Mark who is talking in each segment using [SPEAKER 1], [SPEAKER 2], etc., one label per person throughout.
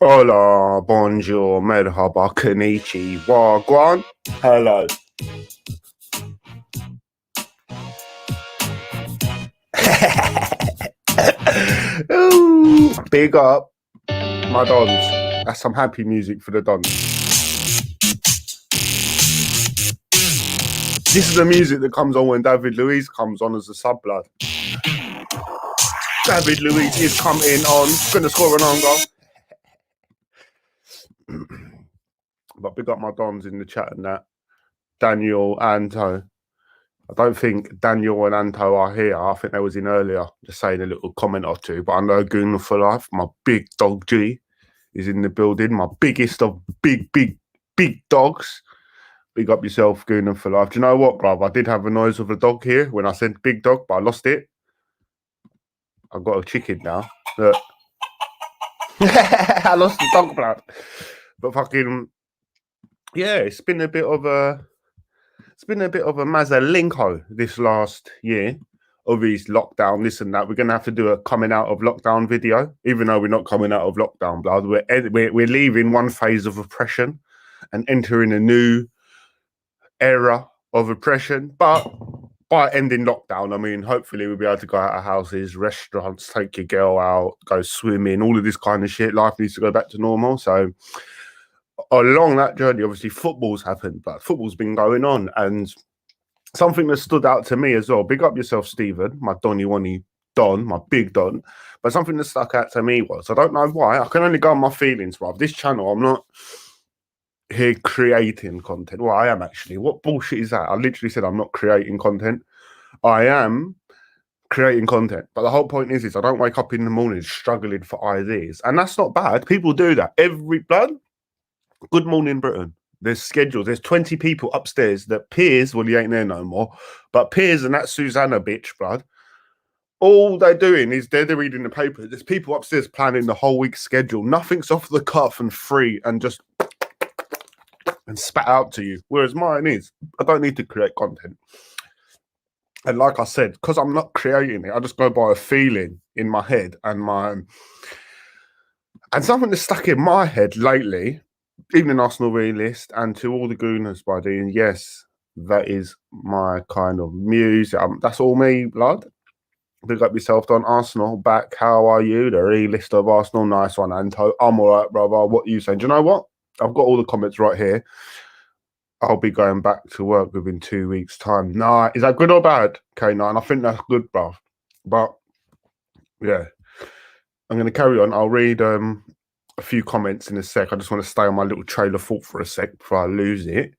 [SPEAKER 1] Hola, bonjour, merhaba, konnichi, wagwan. Hello. Ooh, big up my dons. That's some happy music for the dons. This is the music that comes on when David Luiz comes on as a sub blood. David Luiz is coming on, gonna score an own goal. But big up my dons in the chat and that. Daniel, Anto. I don't think Daniel and Anto are here. I think they was in earlier, just saying a little comment or two. But I know Goon for life, my big dog G, is in the building. My biggest of big dogs. Big up yourself, Gooner for life. Do you know what, bruv? I did have a noise of a dog here when I said big dog, but I lost it. I've got a chicken now. Look. I lost the dog, bruv. But fucking yeah, it's been a bit of a Mazalinko this last year. Obviously, lockdown, this and that. We're gonna have to do a coming out of lockdown video, even though we're not coming out of lockdown, blood. We're leaving one phase of oppression and entering a new era of oppression. But by ending lockdown, I mean, hopefully we'll be able to go out of houses, restaurants, take your girl out, go swimming, all of this kind of shit. Life needs to go back to normal. So along that journey, obviously football's happened, but football's been going on. And something that stood out to me as well, big up yourself, Stephen, my Donny Wonny Don, my big Don. But something that stuck out to me was, I don't know why, I can only go on my feelings, bruv. This channel, I'm not here creating content. Well, I am actually. What bullshit is that? I literally said I'm not creating content. I am creating content. But the whole point is I don't wake up in the morning struggling for ideas. And that's not bad. People do that. Every blood. Good morning, Britain. There's schedules. There's 20 people upstairs that Piers, well, he ain't there no more, but Piers and that Susanna bitch, blood, all they're doing is they're reading the paper. There's people upstairs planning the whole week's schedule. Nothing's off the cuff and free and just and spat out to you. Whereas mine is, I don't need to create content. And like I said, because I'm not creating it, I just go by a feeling in my head and something that's stuck in my head lately. Evening Arsenal realist, and to all the Gooners, buddy. And yes, that is my kind of music. That's all me, blood. Big up yourself, Don. Arsenal back. How are you? The realist of Arsenal. Nice one, Anto. I'm all right, brother. What are you saying? Do you know what? I've got all the comments right here. I'll be going back to work within 2 weeks' time. Nah, is that good or bad, K9? I think that's good, bruv. But yeah, I'm going to carry on. I'll read a few comments in a sec. I just want to stay on my little trail of thought for a sec before I lose it.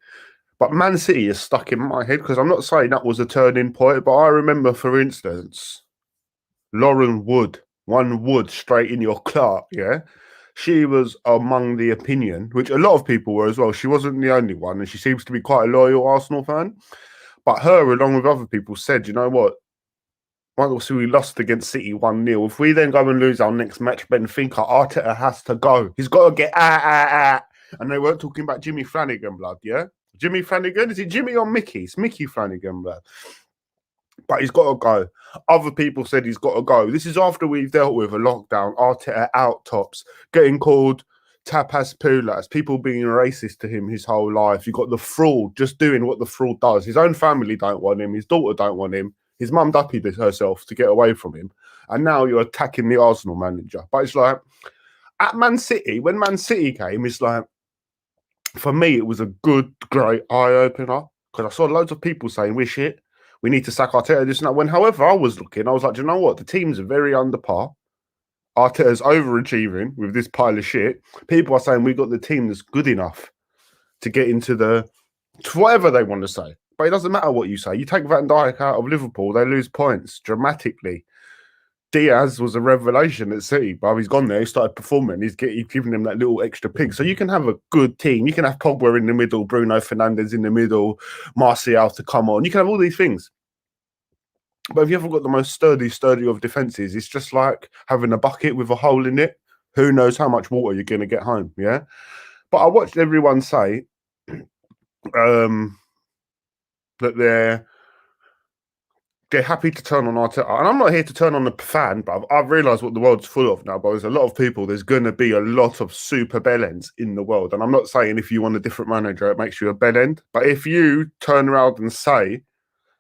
[SPEAKER 1] But Man City is stuck in my head because I'm not saying that was a turning point, but I remember, for instance, Lauren Wood, one Wood straight in your Clark, yeah? She was among the opinion, which a lot of people were as well. She wasn't the only one, and she seems to be quite a loyal Arsenal fan. But her, along with other people, said, you know what? Once we lost against City 1-0, if we then go and lose our next match, Benfica, Arteta has to go. He's got to get And they weren't talking about Jimmy Flanagan, blood, yeah? Jimmy Flanagan? Is it Jimmy or Mickey? It's Mickey Flanagan, blood. But he's got to go. Other people said he's got to go. This is after we've dealt with a lockdown, Arteta out tops, getting called tapas pulas, people being racist to him his whole life. You've got the fraud just doing what the fraud does. His own family don't want him. His daughter don't want him. His mum duppied herself to get away from him. And now you're attacking the Arsenal manager. But it's like, at Man City, when Man City came, it's like, for me, it was a good, great eye-opener. Because I saw loads of people saying, we're shit. We need to sack Arteta, this and that. When, however, I was looking, I was like, do you know what? The teams are very under par. Arteta's overachieving with this pile of shit. People are saying we've got the team that's good enough to get into to whatever they want to say. But it doesn't matter what you say. You take Van Dijk out of Liverpool, they lose points dramatically. Diaz was a revelation at City, but he's gone there, he started performing, he's giving them that little extra pig. So you can have a good team. You can have Pogba in the middle, Bruno Fernandes in the middle, Martial to come on. You can have all these things. But if you haven't got the most sturdy of defences, it's just like having a bucket with a hole in it. Who knows how much water you're going to get home, yeah? But I watched everyone say that they're happy to turn on Arteta. And I'm not here to turn on the fan, but I've realised what the world's full of now. But there's a lot of people, there's going to be a lot of super bellends in the world. And I'm not saying if you want a different manager, it makes you a bellend. But if you turn around and say,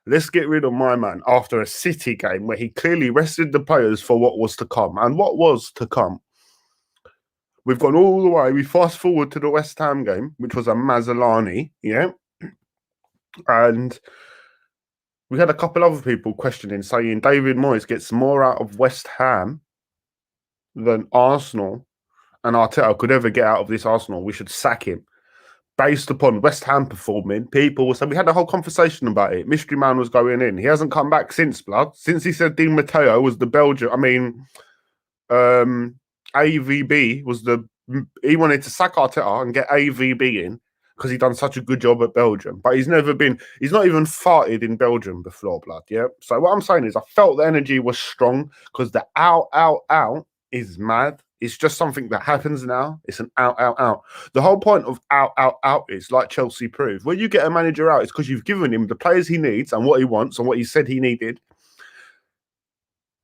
[SPEAKER 1] let's get rid of my man after a City game where he clearly rested the players for what was to come. And what was to come? We've gone all the way. We fast forward to the West Ham game, which was a Mazzolani, yeah? And we had a couple other people questioning, saying David Moyes gets more out of West Ham than Arsenal and Arteta could ever get out of this Arsenal. We should sack him. Based upon West Ham performing, people were saying, we had a whole conversation about it. Mystery Man was going in. He hasn't come back since, blood. Since he said Di Matteo was the Belgian, AVB was he wanted to sack Arteta and get AVB in because he done such a good job at Belgium. But he's not even farted in Belgium before, blood, yeah? So what I'm saying is I felt the energy was strong because the out is mad. It's just something that happens now. It's an out. The whole point of out is, like Chelsea proved, when you get a manager out, it's because you've given him the players he needs and what he wants and what he said he needed,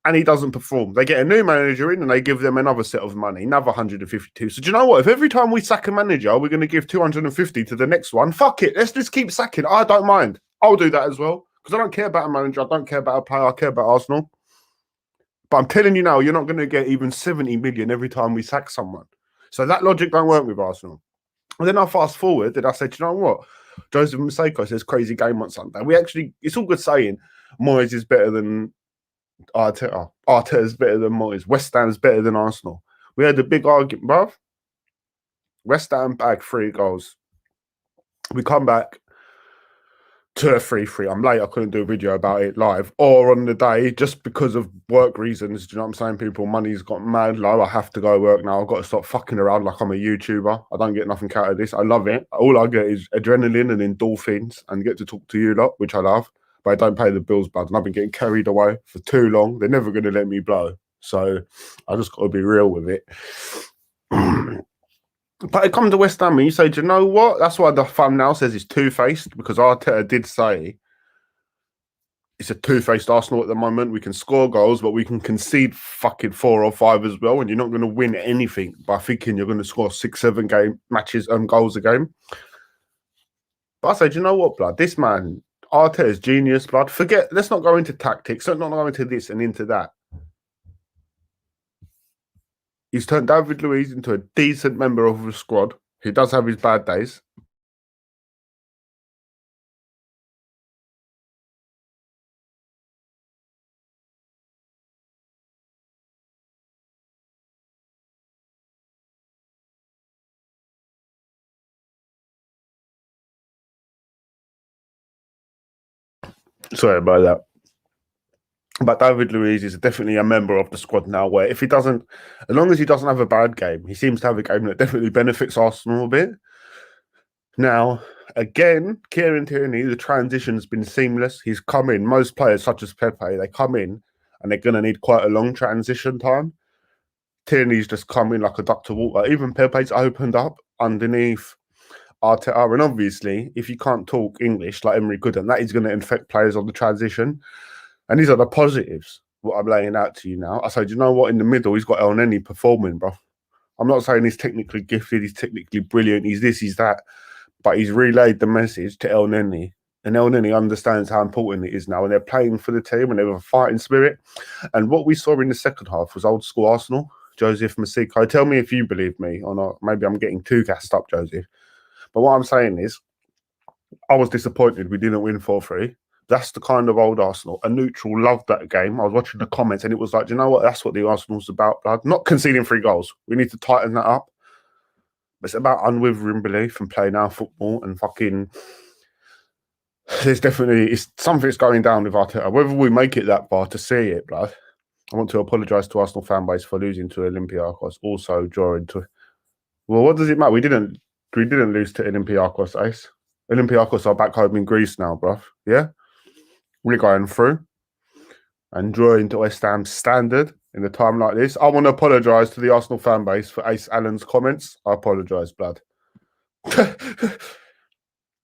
[SPEAKER 1] and he doesn't perform. They get a new manager in and they give them another set of money, another 152. So do you know what? If every time we sack a manager, we're going to give 250 to the next one, fuck it. Let's just keep sacking. I don't mind. I'll do that as well because I don't care about a manager. I don't care about a player. I care about Arsenal. But I'm telling you now, you're not going to get even 70 million every time we sack someone. So that logic don't work with Arsenal. And then I fast forward and I said, you know what? Joseph Maseko says crazy game on Sunday. It's all good saying Moyes is better than Arteta. Arteta is better than Moyes. West Ham is better than Arsenal. We had a big argument, bruv. West Ham back 3 goals. We come back to a 3-3. I'm late. I couldn't do a video about it live or on the day just because of work reasons. Do you know what I'm saying? People, money's got mad low. I have to go work now. I've got to stop fucking around like I'm a YouTuber. I don't get nothing out of this. I love it. All I get is adrenaline and endorphins and get to talk to you lot, which I love. But I don't pay the bills, bud. And I've been getting carried away for too long. They're never going to let me blow. So I just got to be real with it. But it comes to West Ham and you say, do you know what? That's why the thumbnail says it's two-faced, because Arteta did say it's a two-faced Arsenal at the moment. We can score goals, but we can concede fucking 4 or 5 as well. And you're not going to win anything by thinking you're going to score 6-7 goals a game. But I say, do you know what, blood? This man, Arteta's genius, blood. Let's not go into tactics. Let's not go into this and into that. He's turned David Luiz into a decent member of the squad. He does have his bad days. Sorry about that. But David Luiz is definitely a member of the squad now where if he doesn't, as long as he doesn't have a bad game, he seems to have a game that definitely benefits Arsenal a bit. Now, again, Kieran Tierney, the transition's been seamless. He's come in. Most players, such as Pepe, they come in and they're going to need quite a long transition time. Tierney's just come in like a duck to water. Even Pepe's opened up underneath Arteta. And obviously, if you can't talk English like Emery couldn't, that is going to affect players on the transition. And these are the positives, what I'm laying out to you now. I said, you know what? In the middle, he's got Elneny performing, bro. I'm not saying he's technically gifted, he's technically brilliant, he's this, he's that. But he's relayed the message to Elneny. And Elneny understands how important it is now. And they're playing for the team and they have a fighting spirit. And what we saw in the second half was old school Arsenal. Joseph Maseko. Tell me if you believe me or not. Maybe I'm getting too gassed up, Joseph. But what I'm saying is, I was disappointed we didn't win 4-3. That's the kind of old Arsenal. A neutral loved that game. I was watching the comments and it was like, do you know what? That's what the Arsenal's about, blood. Not conceding 3 goals. We need to tighten that up. It's about unwavering belief and playing our football and fucking... There's definitely... something's going down with Arteta. Whether we make it that far to see it, blood. I want to apologise to Arsenal fan base for losing to Olympiacos. Also drawing to... Well, what does it matter? We didn't lose to Olympiacos, Ace. Olympiacos are back home in Greece now, bruv. Yeah? We're going through and drawing to West Ham standard in a time like this. I want to apologise to the Arsenal fan base for Ace Allen's comments. I apologise, blood.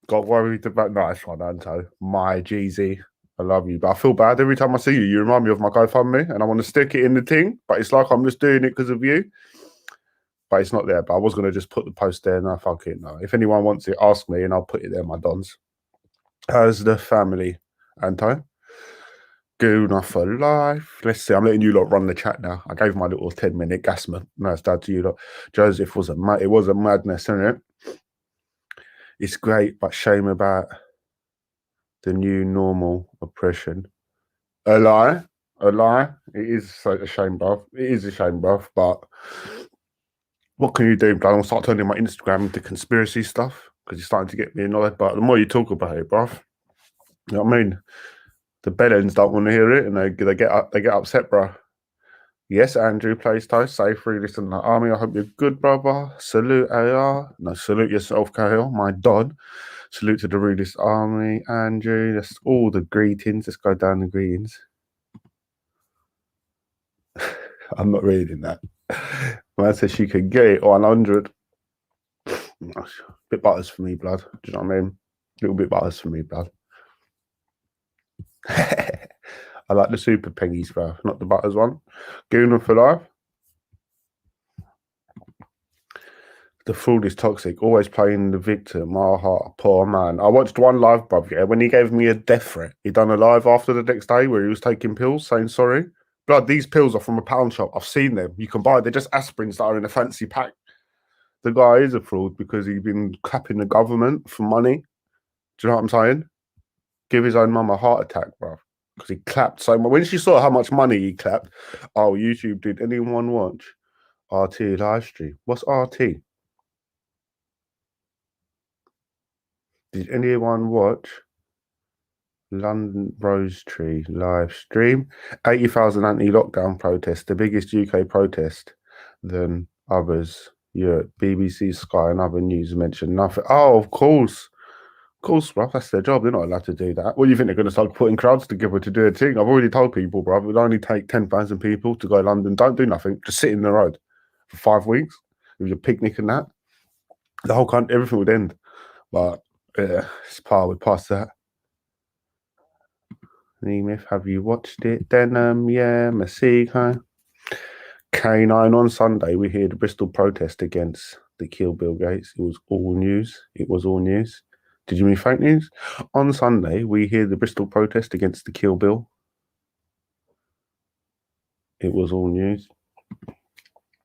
[SPEAKER 1] Got worried about... Nice one, Anto. My Jeezy. I love you, but I feel bad every time I see you. You remind me of my GoFundMe, and I want to stick it in the thing, but it's like I'm just doing it because of you. But it's not there. But I was gonna just put the post there. No, fuck it. No. If anyone wants it, ask me, and I'll put it there. My dons. How's the family, Anto? Gooner for life. Let's see. I'm letting you lot run the chat now. I gave my little 10-minute gasman. Nice dad to you lot. Joseph was it was a madness, isn't it? It's great, but shame about the new normal oppression. A lie. A lie. It is a shame, bruv. It is a shame, bruv. But what can you do? I'll start turning my Instagram into conspiracy stuff because it's starting to get me annoyed. But the more you talk about it, bruv, you know what I mean? The Bellends don't want to hear it, and they get upset, bro. Yes, Andrew plays toast. Say free listen to the army. I hope you're good, brother. Salute AR. No, salute yourself, KL, my Don. Salute to the rudest army, Andrew. That's all the greetings. Let's go down the greetings. I'm not reading that. Man says she could get it 100. Bit butters for me, blood. Do you know what I mean? A little bit butters for me, blood. I like the super pengies, bro, not the butters one. Gooner for life. The fool is toxic, always playing the victim. My heart, poor man. I watched one live, bruv, yeah, when he gave me a death threat. He done a live after the next day where he was taking pills, saying sorry. Blood, these pills are from a pound shop. I've seen them. You can buy. They're just aspirins that are in a fancy pack. The guy is a fraud because he's been capping the government for money. Do you know what I'm saying? Give his own mum a heart attack, bruv. Because he clapped so much. When she saw how much money he clapped, oh, YouTube, did anyone watch RT live stream? What's RT? Did anyone watch London Rose Tree live stream? 80,000 anti-lockdown protests, the biggest UK protest than others. Europe, BBC, Sky, and other news mentioned nothing. Oh, of course. Of course, bruv, that's their job. They're not allowed to do that. What do you think they're going to start putting crowds together to do a thing? I've already told people, bruv, it would only take 10,000 people to go to London. Don't do nothing. Just sit in the road for 5 weeks with your picnic and that. The whole country, everything would end. But yeah, it's we're past that. Nemeth, have you watched it? Denim, yeah, Masika. K9 on Sunday, we hear the Bristol protest against the Kill Bill Gates. It was all news. It was all news. Did you mean fake news? On Sunday, we hear the Bristol protest against the Kill Bill. It was all news.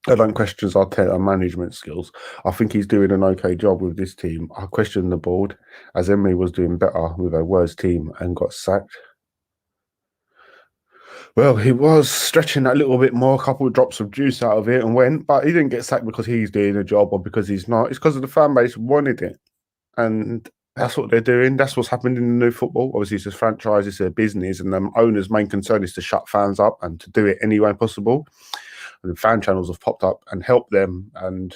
[SPEAKER 1] I don't question Arteta management skills. I think he's doing an okay job with this team. I question the board, as Emery was doing better with a worse team and got sacked. Well, he was stretching that little bit more, a couple of drops of juice out of it and went, but he didn't get sacked because he's doing a job or because he's not. It's because of the fan base wanted it. And that's what they're doing. That's what's happened in the new football. Obviously, it's a franchise, it's a business, and the owner's main concern is to shut fans up and to do it any way possible. And the fan channels have popped up and helped them. And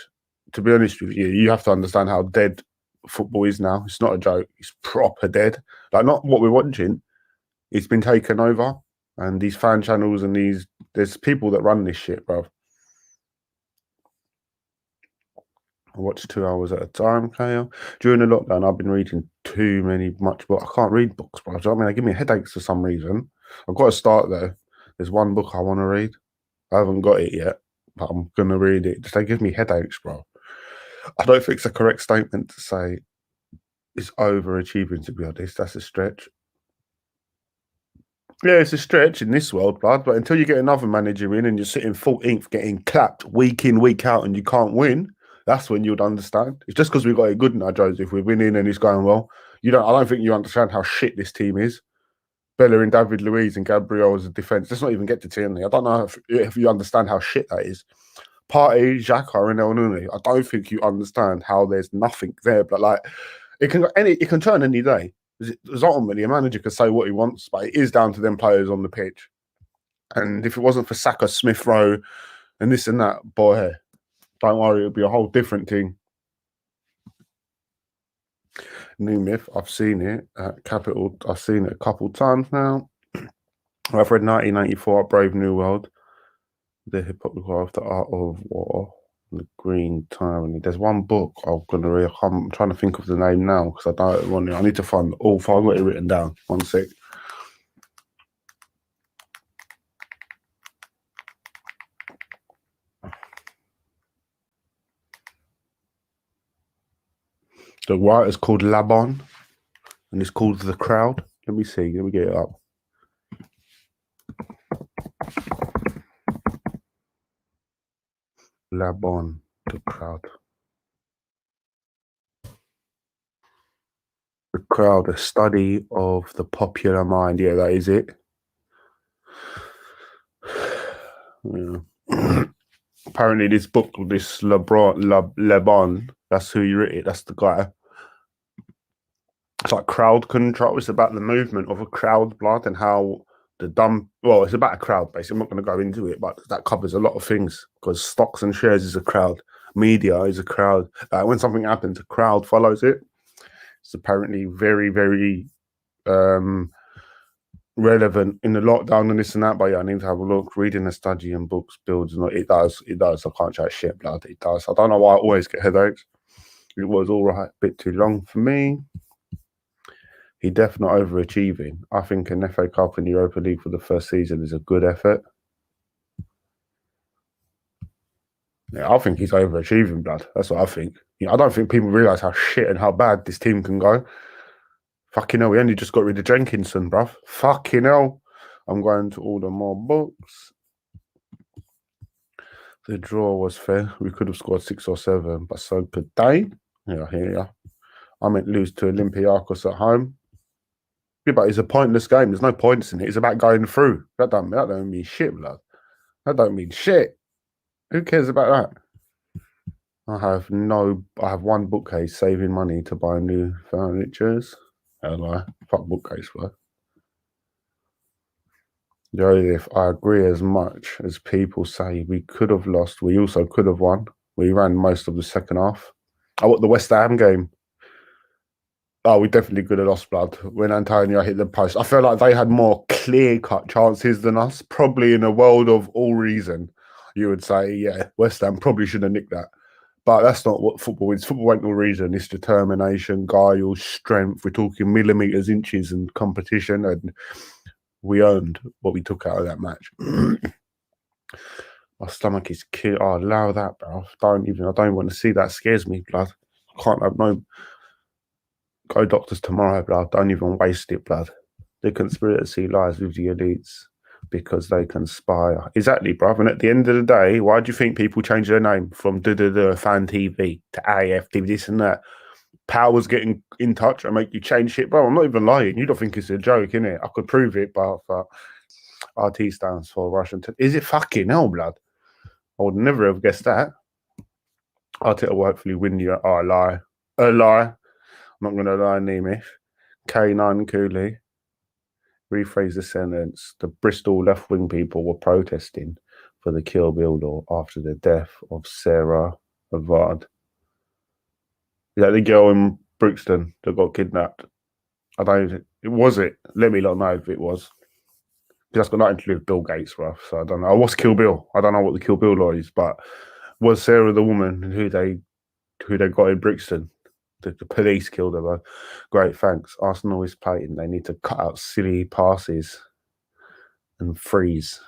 [SPEAKER 1] to be honest with you, you have to understand how dead football is now. It's not a joke. It's proper dead. Like, not what we're watching. It's been taken over. And these fan channels and there's people that run this shit, bro. I watch 2 hours at a time, Kyle. During the lockdown, I've been reading much books. I can't read books, bro. I mean, they give me headaches for some reason. I've got to start though. There's one book I want to read. I haven't got it yet, but I'm going to read it. They give me headaches, bro. I don't think it's a correct statement to say it's overachieving, to be honest. That's a stretch. Yeah, it's a stretch in this world, blood. But until you get another manager in and you're sitting 14th getting clapped week in, week out and you can't win, that's when you'd understand. It's just because we've got it good now, Joseph. We're winning and it's going well. I don't think you understand how shit this team is. Bellerin, David Luiz and Gabriel as a defence. Let's not even get to Tierney. I don't know if you understand how shit that is. Partey, Xhaka and El Nuni. I don't think you understand how there's nothing there. But like, it can turn any day. Ultimately, a manager can say what he wants, but it is down to them players on the pitch. And if it wasn't for Saka, Smith Rowe, and this and that, boy, don't worry, it'll be a whole different thing. New Myth, I've seen it at Capital. I've seen it a couple times now. I've read 1994, Brave New World, The Hippocrates of the Art of War, The Green Tyranny. There's one book I'm going to read. I'm trying to think of the name now because I don't want it. I need to find all 5. I've got it written down. One sec. The writer's called Labon, and it's called The Crowd. Let me see. Let me get it up. Labon, The Crowd. The Crowd, a study of the popular mind. Yeah, that is it. Yeah. Apparently, this book, this Lebon, that's who you wrote it. That's the guy. It's like crowd control. It's about the movement of a crowd, blood, and how the dumb. Well, it's about a crowd, basically. I'm not going to go into it, but that covers a lot of things because stocks and shares is a crowd, media is a crowd. When something happens, a crowd follows it. It's apparently very, very relevant in the lockdown and this and that. But yeah, I need to have a look. Reading a study and books builds. It does. It does. I can't chat shit, blood. It does. I don't know why I always get headaches. It was all right, a bit too long for me. He definitely overachieving. I think an FA Cup and Europa League for the first season is a good effort. Yeah, I think he's overachieving, blood. That's what I think. I don't think people realise how shit and how bad this team can go. Fucking hell, we only just got rid of Jenkinson, bruv. Fucking hell. I'm going to order more books. The draw was fair. We could have scored 6 or 7, but so could they. Yeah, I hear ya. I meant lose to Olympiacos at home. Yeah, but it's a pointless game. There's no points in it. It's about going through. That don't mean shit, blood. That don't mean shit. Who cares about that? I have one bookcase saving money to buy new furnitures. Hello. Fuck bookcase, bro. Joseph, I agree as much as people say we could have lost. We also could have won. We ran most of the second half. Oh, what, the West Ham game? Oh, we definitely could have lost, blood, when Antonio hit the post. I feel like they had more clear-cut chances than us. Probably in a world of all reason, you would say, yeah, West Ham probably should have nicked that. But that's not what football is. Football ain't no reason. It's determination, guile, strength. We're talking millimetres, inches and competition, and we earned what we took out of that match. My stomach is kill. Oh, allow that, bro. I don't want to see that. Scares me, blood. I can't have no. Go doctors tomorrow, blood. Don't even waste it, blood. The conspiracy lies with the elites because they conspire. Exactly, bruv. And at the end of the day, why do you think people change their name from Fan TV to AFTV, this and that? Power's getting in touch and make you change shit, bro. I'm not even lying. You don't think it's a joke, innit? I could prove it, but RT stands for Russian. Is it fucking hell, blood? I would never have guessed that. Arteta will hopefully win you. Oh, a lie. I'm not going to lie, Nemeth. K9 Cooley. Rephrase the sentence. The Bristol left-wing people were protesting for the Kill Bill law after the death of Sarah Avard. Is that the girl in Brixton that got kidnapped? I don't. Was it? Let me not know if it was. That's got nothing to do with Bill Gates, rough. So I don't know. What's Kill Bill? I don't know what the Kill Bill law is, but was Sarah the woman who they got in Brixton? The police killed her, though. Great, thanks. Arsenal is playing. They need to cut out silly passes and freeze.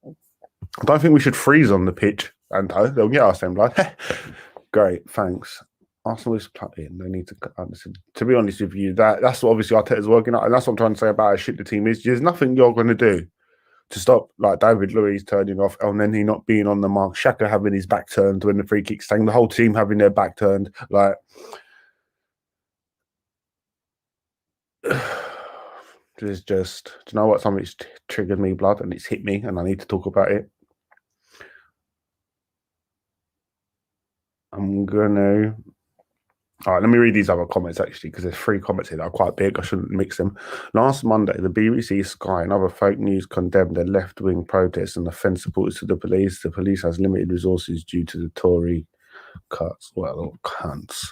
[SPEAKER 1] I don't think we should freeze on the pitch, Anto. They'll get us then, like. Great, thanks. Arsenal is playing. They need to cut out. To be honest with you, that's what obviously Arteta's working on, and that's what I'm trying to say about how shit the team is. There's nothing you're going to do to stop like David Luiz turning off, and then he not being on the mark, Xhaka having his back turned when the free kick's taken, the whole team having their back turned. Like, there's just, do you know what? Something's triggered me, blood, and it's hit me, and I need to talk about it. I'm gonna. All right, let me read these other comments actually, because there's 3 comments here that are quite big. I shouldn't mix them. Last Monday, the BBC, Sky, and other fake news condemned the left-wing protests and offence supporters to the police. The police has limited resources due to the Tory cuts. Well, cunts.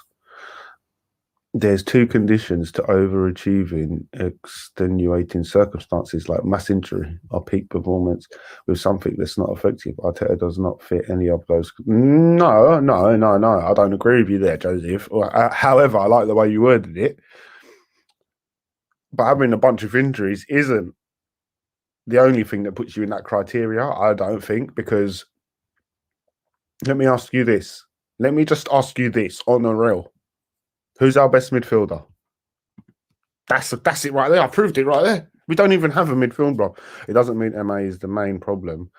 [SPEAKER 1] There's 2 conditions to overachieving: extenuating circumstances like mass injury or peak performance with something that's not effective. Arteta does not fit any of those. No. I don't agree with you there, Joseph. However, I like the way you worded it. But having a bunch of injuries isn't the only thing that puts you in that criteria, I don't think, because let me ask you this. Let me just ask you this on the real. Who's our best midfielder? That's it right there. I proved it right there. We don't even have a midfield, bro. It doesn't mean MA is the main problem,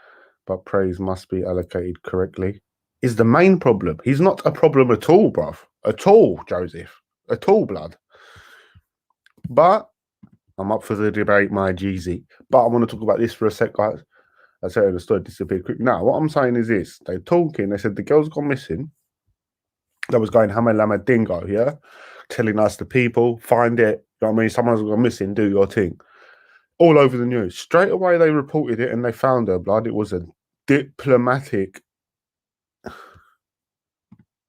[SPEAKER 1] but praise must be allocated correctly. Is the main problem. He's not a problem at all, bruv. At all, Joseph. At all, blood. But I'm up for the debate, my Jeezy. But I want to talk about this for a sec, guys. I said the story disappeared quick. Now, what I'm saying is this. They're talking. They said the girl's gone missing. That was going Hammer Lama Dingo, yeah? Telling us the people, find it. You know what I mean? Someone's gone missing, do your thing. All over the news. Straight away, they reported it and they found her, blood. It was a diplomatic.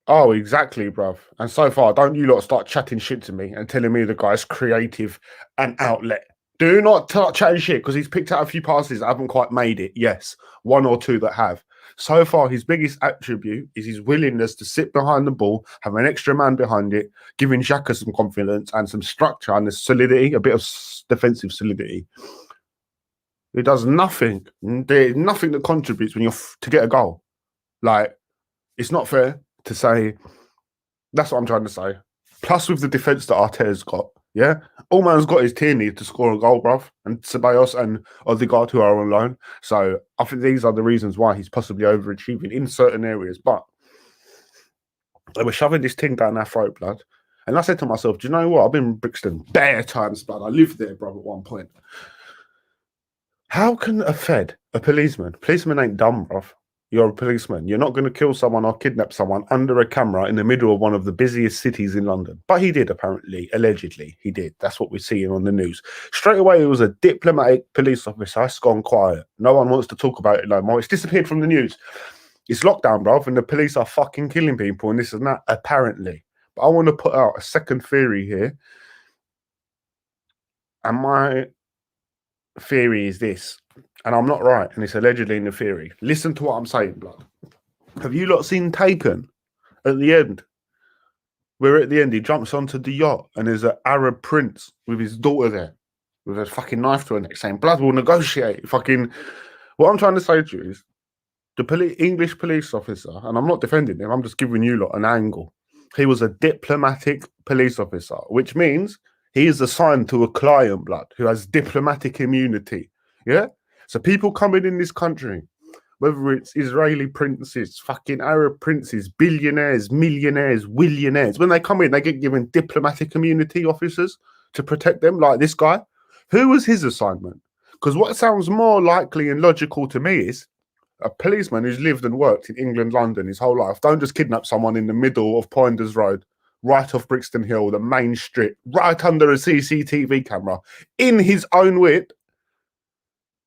[SPEAKER 1] Oh, exactly, bruv. And so far, don't you lot start chatting shit to me and telling me the guy's creative and outlet. Do not start chatting shit because he's picked out a few passes that haven't quite made it. Yes, one or two that have. So far, his biggest attribute is his willingness to sit behind the ball, have an extra man behind it, giving Xhaka some confidence and some structure and the solidity, a bit of defensive solidity. It does nothing. There's nothing that contributes when you're to get a goal. Like, it's not fair to say. That's what I'm trying to say. Plus, with the defense that Arteta's got, yeah, all man's got is Tierney to score a goal, bruv, and Ceballos and Odegaard who are on loan. So I think these are the reasons why he's possibly overachieving in certain areas. But they were shoving this thing down our throat, blood. And I said to myself, do you know what? I've been in Brixton bare times, blood. I lived there, bruv, at one point. How can a policeman ain't dumb, bruv. You're a policeman. You're not going to kill someone or kidnap someone under a camera in the middle of one of the busiest cities in London. But he did, apparently. Allegedly, he did. That's what we're seeing on the news. Straight away, it was a diplomatic police officer. It's gone quiet. No one wants to talk about it no more. It's disappeared from the news. It's lockdown, bruv, and the police are fucking killing people, and this is not apparently. But I want to put out a second theory here. And my theory is this. And I'm not right, and it's allegedly in the theory. Listen to what I'm saying, blood. Have you lot seen Taken at the end? Where at the end he jumps onto the yacht and there's an Arab prince with his daughter there with a fucking knife to her neck saying, blood will negotiate. Fucking. What I'm trying to say to you is the English police officer, and I'm not defending him, I'm just giving you lot an angle. He was a diplomatic police officer, which means he is assigned to a client, blood, who has diplomatic immunity. Yeah? So people coming in this country, whether it's Israeli princes, fucking Arab princes, billionaires, millionaires, willionaires, when they come in, they get given diplomatic immunity officers to protect them, like this guy. Who was his assignment? Because what sounds more likely and logical to me is a policeman who's lived and worked in England, London his whole life. Don't just kidnap someone in the middle of Poinders Road, right off Brixton Hill, the main strip, right under a CCTV camera, in his own whip.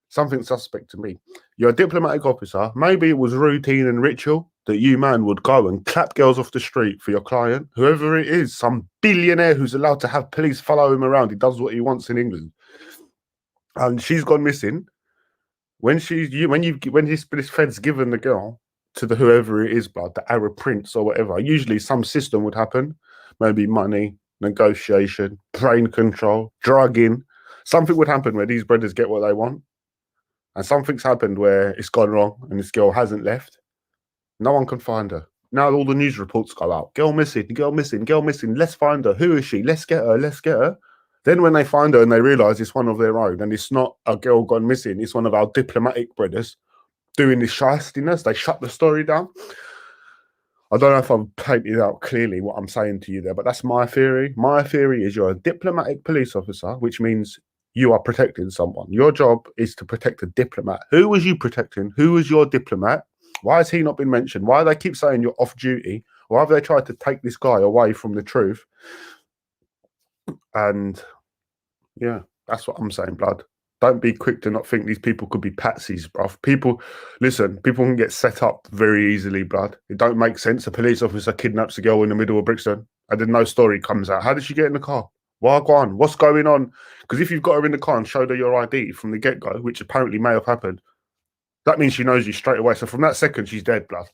[SPEAKER 1] Something suspect to me. You're a diplomatic officer. Maybe it was routine and ritual that you, man, would go and clap girls off the street for your client, whoever it is, some billionaire who's allowed to have police follow him around. He does what he wants in England. And she's gone missing. When this Fed's given the girl to the whoever it is, blood, the Arab prince or whatever, usually some system would happen. Maybe money, negotiation, brain control, drugging. Something would happen where these brothers get what they want. And something's happened where it's gone wrong and this girl hasn't left. No one can find her. Now all the news reports go out. Girl missing, girl missing, girl missing. Let's find her. Who is she? Let's get her. Let's get her. Then when they find her and they realise it's one of their own and it's not a girl gone missing, it's one of our diplomatic brothers doing this shystiness, they shut the story down. I don't know if I've painted out clearly what I'm saying to you there, but that's my theory. My theory is you're a diplomatic police officer, which means you are protecting someone. Your job is to protect a diplomat. Who was you protecting? Who was your diplomat? Why has he not been mentioned? Why do they keep saying you're off duty? Why have they tried to take this guy away from the truth? And yeah, that's what I'm saying, blood. Don't be quick to not think these people could be patsies, bruv. People can get set up very easily, blood. It don't make sense. A police officer kidnaps a girl in the middle of Brixton and then no story comes out. How did she get in the car? Why go on? What's going on? Because if you've got her in the car and showed her your ID from the get-go, which apparently may have happened, that means she knows you straight away. So from that second, she's dead, blood.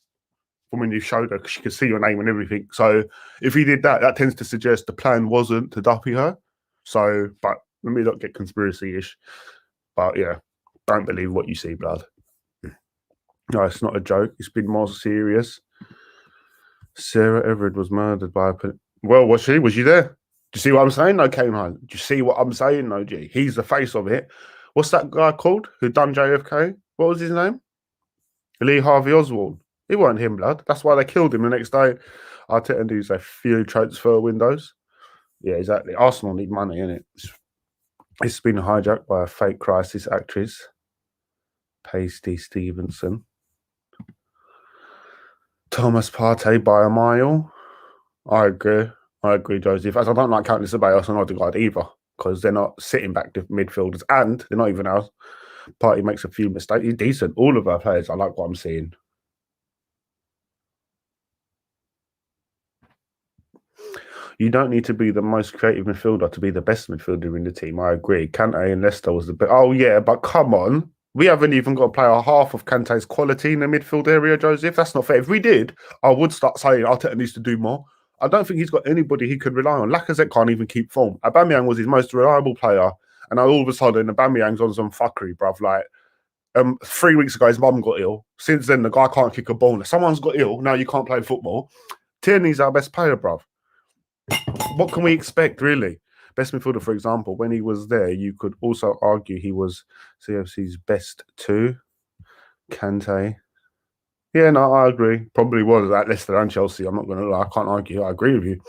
[SPEAKER 1] From when you showed her, because she could see your name and everything. So if he did that, that tends to suggest the plan wasn't to duppy her. So, but let me not get conspiracy-ish. But yeah, don't believe what you see, blood. No, it's not a joke. It's been more serious. Sarah Everard was murdered by a Well, was she? Was you there? Do you see what I'm saying? No, came home. Do you see what I'm saying? No, G. He's the face of it. What's that guy called who done JFK? What was his name? Lee Harvey Oswald. It wasn't him, blood. That's why they killed him the next day. Arteta needs a few transfer windows. Yeah, exactly. Arsenal need money, innit? It's been hijacked by a fake crisis actress, Pasty Stevenson. Thomas Partey by a mile. I agree, Joseph. As I don't like Countless Ceballos and Odegaard either, because they're not sitting back to midfielders, and they're not even ours. Partey makes a few mistakes. He's decent. All of our players, I like what I'm seeing. You don't need to be the most creative midfielder to be the best midfielder in the team. I agree. Kante and Leicester was the best. Oh, yeah, but come on. We haven't even got to play a half of Kante's quality in the midfield area, Joseph. That's not fair. If we did, I would start saying Arteta needs to do more. I don't think he's got anybody he could rely on. Lacazette can't even keep form. Aubameyang was his most reliable player, and now all of a sudden, Aubameyang's on some fuckery, bruv. Like, 3 weeks ago, his mum got ill. Since then, the guy can't kick a ball. Someone's got ill. Now you can't play football. Tierney's our best player, bruv. What can we expect, really? Best midfielder, for example, when he was there, you could also argue he was CFC's best too. Kante. Yeah, no, I agree. Probably was at Leicester and Chelsea. I'm not going to lie. I can't argue. I agree with you.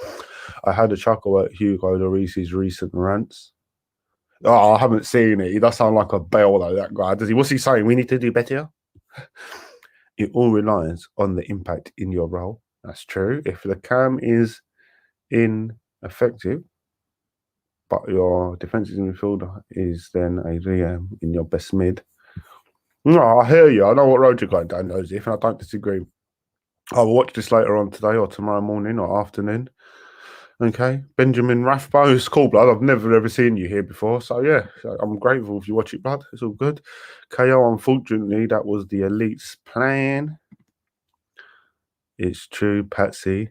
[SPEAKER 1] I had a chuckle at Hugo Lloris's recent rants. Oh, I haven't seen it. He does sound like a bell, though, that guy. Does he? What's he saying? We need to do better? It all relies on the impact in your role. That's true. If the cam is ineffective, but your defensive midfielder is then a VM in your best mid. No, I hear you. I know what road you're going down, Joseph, and I don't disagree. I will watch this later on today or tomorrow morning or afternoon. Okay. Benjamin Rathbo, it's cool, blood. I've never ever seen you here before. So, yeah, I'm grateful if you watch it, blood. It's all good. KO, unfortunately, that was the elite's plan. It's true, Patsy.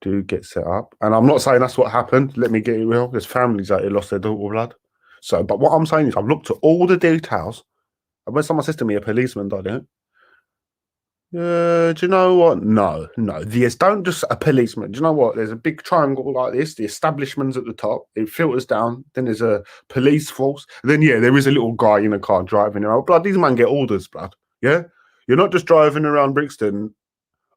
[SPEAKER 1] Do get set up. And I'm not saying that's what happened. Let me get it real. There's families out here lost their daughter, blood. So, but what I'm saying is I've looked at all the details. And when someone says to me, a policeman died it, do you know what? No. Yes, don't just a policeman. Do you know what? There's a big triangle like this. The establishment's at the top. It filters down. Then there's a police force. Then, yeah, there is a little guy in a car driving around. Blood, these men get orders, blood. Yeah? You're not just driving around Brixton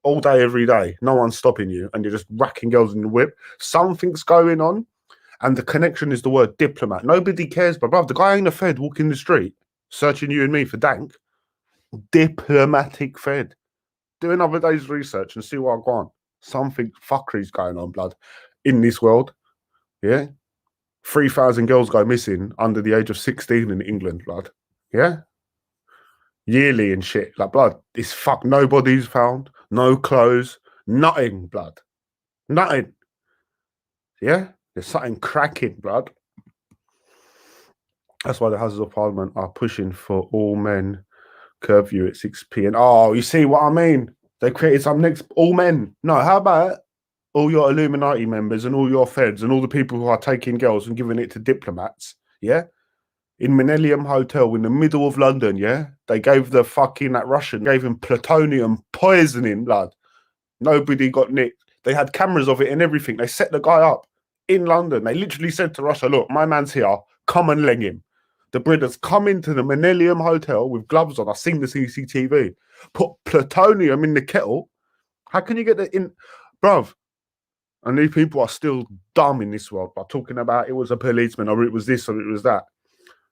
[SPEAKER 1] all day, every day. No one's stopping you. And you're just racking girls in the whip. Something's going on. And the connection is the word diplomat. Nobody cares, but bruv, the guy ain't a Fed walking the street, searching you and me for dank. Diplomatic Fed. Do another day's research and see what I've gone. Something fuckery's going on, blood, in this world. Yeah? 3,000 girls go missing under the age of 16 in England, blood. Yeah? Yearly and shit. Like, blood, it's fuck. Nobody's found. No clothes. Nothing, blood. Nothing. Yeah? There's something cracking, blood. That's why the Houses of Parliament are pushing for all men curfew at 6 p.m. Oh, you see what I mean? They created some next all men. No, how about all your Illuminati members and all your feds and all the people who are taking girls and giving it to diplomats? Yeah? In Millennium Hotel in the middle of London, yeah? They gave the fucking, that Russian, gave him plutonium poisoning, blood. Nobody got nicked. They had cameras of it and everything. They set the guy up in London. They literally said to Russia, look, my man's here. Come and leg him. The British come into the Millennium Hotel with gloves on. I've seen the CCTV. Put plutonium in the kettle. How can you get that in? Bruv. And these people are still dumb in this world by talking about it was a policeman or it was this or it was that.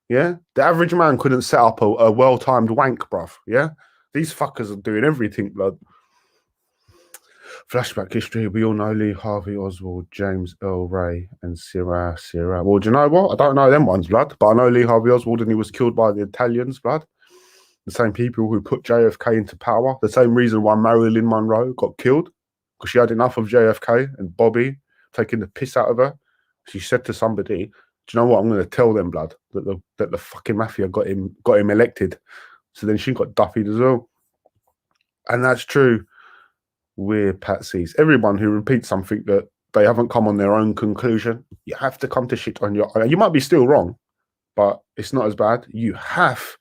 [SPEAKER 1] Yeah? The average man couldn't set up a well-timed wank, bruv. Yeah? These fuckers are doing everything, blood. Flashback history. We all know Lee Harvey Oswald, James Earl Ray, and Syrah. Well, do you know what? I don't know them ones, blood. But I know Lee Harvey Oswald, and he was killed by the Italians, blood. The same people who put JFK into power. The same reason why Marilyn Monroe got killed. Because she had enough of JFK and Bobby taking the piss out of her. She said to somebody, do you know what? I'm going to tell them, blood, that the fucking mafia got him elected. So then she got duffied as well. And that's true. We're patsies. Everyone who repeats something that they haven't come on their own conclusion, you have to come to shit on your own. You might be still wrong, but it's not as bad. You have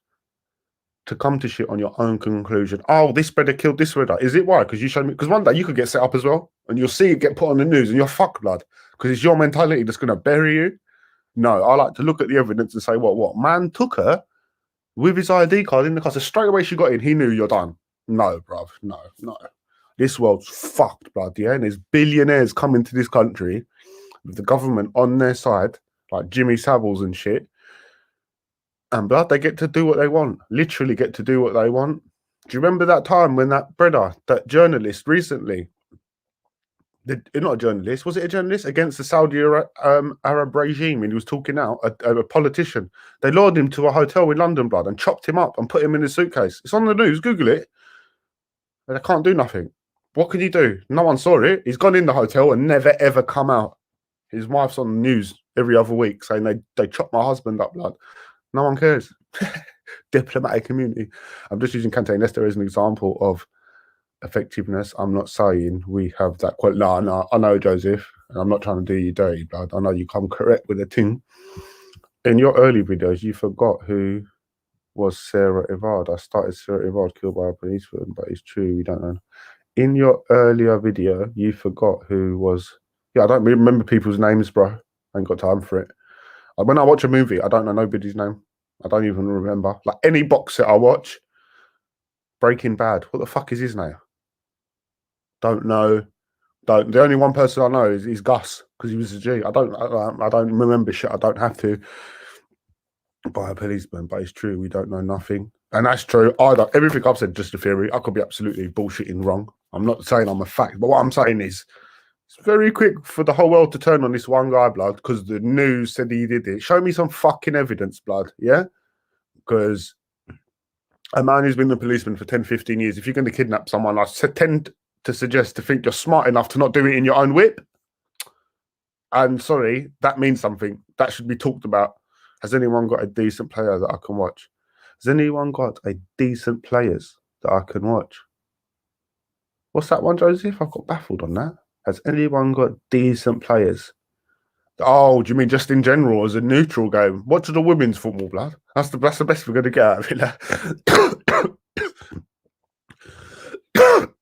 [SPEAKER 1] to come to shit on your own conclusion. Oh, this spreader killed this spreader. Is it why? Because you showed me. Because one day you could get set up as well, and you'll see it get put on the news, and you're fucked, blood. Because it's your mentality that's going to bury you. No, I like to look at the evidence and say, what? Man took her with his ID card in the car. So straight away she got in, he knew you're done. No, bruv. No. This world's fucked, blood, yeah? And there's billionaires coming to this country with the government on their side, like Jimmy Saviles and shit. And blood, they get to do what they want. Literally get to do what they want. Do you remember that time when that journalist recently, not a journalist, was it a journalist against the Saudi Arab regime, and he was talking out, a politician. They lured him to a hotel in London, blood, and chopped him up and put him in a suitcase. It's on the news, Google it. And they can't do nothing. What can you do? No one saw it. He's gone in the hotel and never ever come out. His wife's on the news every other week saying they chopped my husband up, blood. No one cares. Diplomatic community. I'm just using Kante Nesta as an example of effectiveness. I'm not saying we have that quite. No, I know, Joseph, and I'm not trying to do you dirty, blood. I know you come correct with a thing. In your early videos, you forgot who was Sarah Evard. I started Sarah Evard killed by a policeman, but it's true, we don't know. In your earlier video, you forgot who was. Yeah, I don't remember people's names, bro. I ain't got time for it. When I watch a movie, I don't know nobody's name. I don't even remember. Like any box set I watch, Breaking Bad. What the fuck is his name? Don't know. The only one person I know is Gus, because he was a G. I don't remember shit. I don't have to by a policeman, but it's true. We don't know nothing, and that's true. Everything I've said just a theory. I could be absolutely bullshitting wrong. I'm not saying I'm a fact, but what I'm saying is, it's very quick for the whole world to turn on this one guy, blood, because the news said he did it. Show me some fucking evidence, blood, yeah? Because a man who's been a policeman for 10, 15 years, if you're going to kidnap someone, I tend to suggest to think you're smart enough to not do it in your own whip. And sorry, that means something. That should be talked about. Has anyone got a decent player that I can watch? Has anyone got a decent players that I can watch? What's that one, Joseph? I got baffled on that. Has anyone got decent players? Oh, do you mean just in general as a neutral game? Watch the women's football, blood. That's the best we're going to get out of it.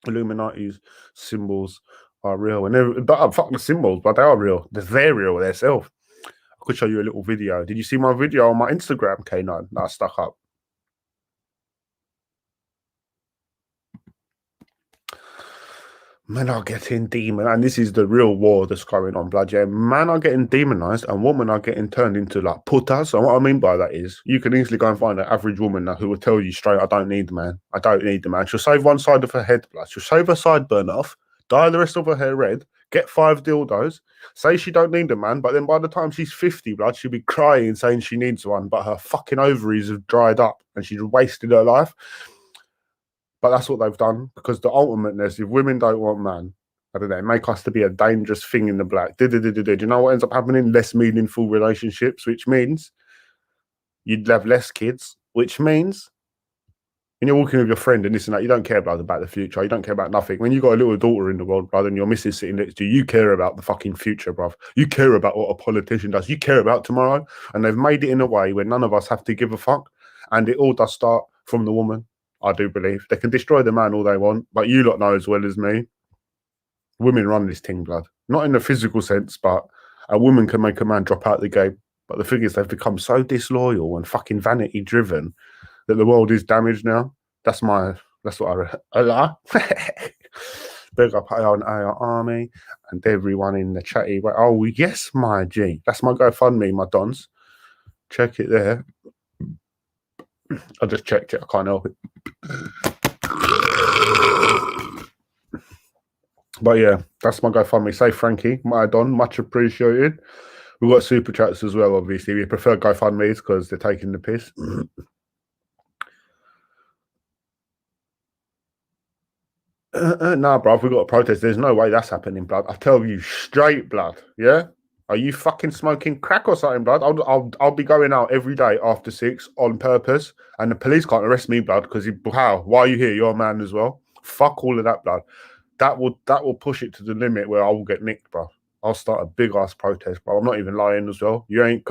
[SPEAKER 1] Illuminati's symbols are real, and fuck the symbols, but they are real. They're real themselves. I could show you a little video. Did you see my video on my Instagram, K9, that I stuck up? Men are getting demonized, and this is the real war that's going on, blood. Yeah, men are getting demonized, and women are getting turned into like putas. And what I mean by that is, you can easily go and find an average woman now who will tell you straight, "I don't need the man. I don't need the man." She'll shave one side of her head, blood. She'll shave her sideburn off, dye the rest of her hair red, get 5 dildos, say she don't need a man, but then by the time she's 50, blood, she'll be crying saying she needs one, but her fucking ovaries have dried up and she's wasted her life. But that's what they've done, because the ultimateness, if women don't want man, I don't know, make us to be a dangerous thing in the black. Do you know what ends up happening? Less meaningful relationships, which means you'd have less kids, which means when you're walking with your friend and this and that, you don't care about the future. You don't care about nothing. When you've got a little daughter in the world, brother, and your missus sitting next to you, you care about the fucking future, bruv. You care about what a politician does. You care about tomorrow. And they've made it in a way where none of us have to give a fuck. And it all does start from the woman. I do believe they can destroy the man all they want, but you lot know as well as me, women run this thing, blood. Not in the physical sense, but a woman can make a man drop out the game. But the thing is, they've become so disloyal and fucking vanity driven that the world is damaged now. That's what I big up AR Army and everyone in the chatty. Oh yes, my G. That's my GoFundMe, my dons. Check it there. I just checked it. I can't help it. But yeah, that's my GoFundMe. Say Frankie, my don, much appreciated. We've got super chats as well, obviously. We prefer GoFundMes because they're taking the piss. Nah, bruv, we've got a protest. There's no way that's happening, blood. I tell you straight, blood. Yeah? Are you fucking smoking crack or something, blood? I'll be going out every day after 6 on purpose, and the police can't arrest me, blood, because how? Why are you here? You're a man as well. Fuck all of that, blood. That will push it to the limit where I will get nicked, bro. I'll start a big ass protest, bro. I'm not even lying as well. You ain't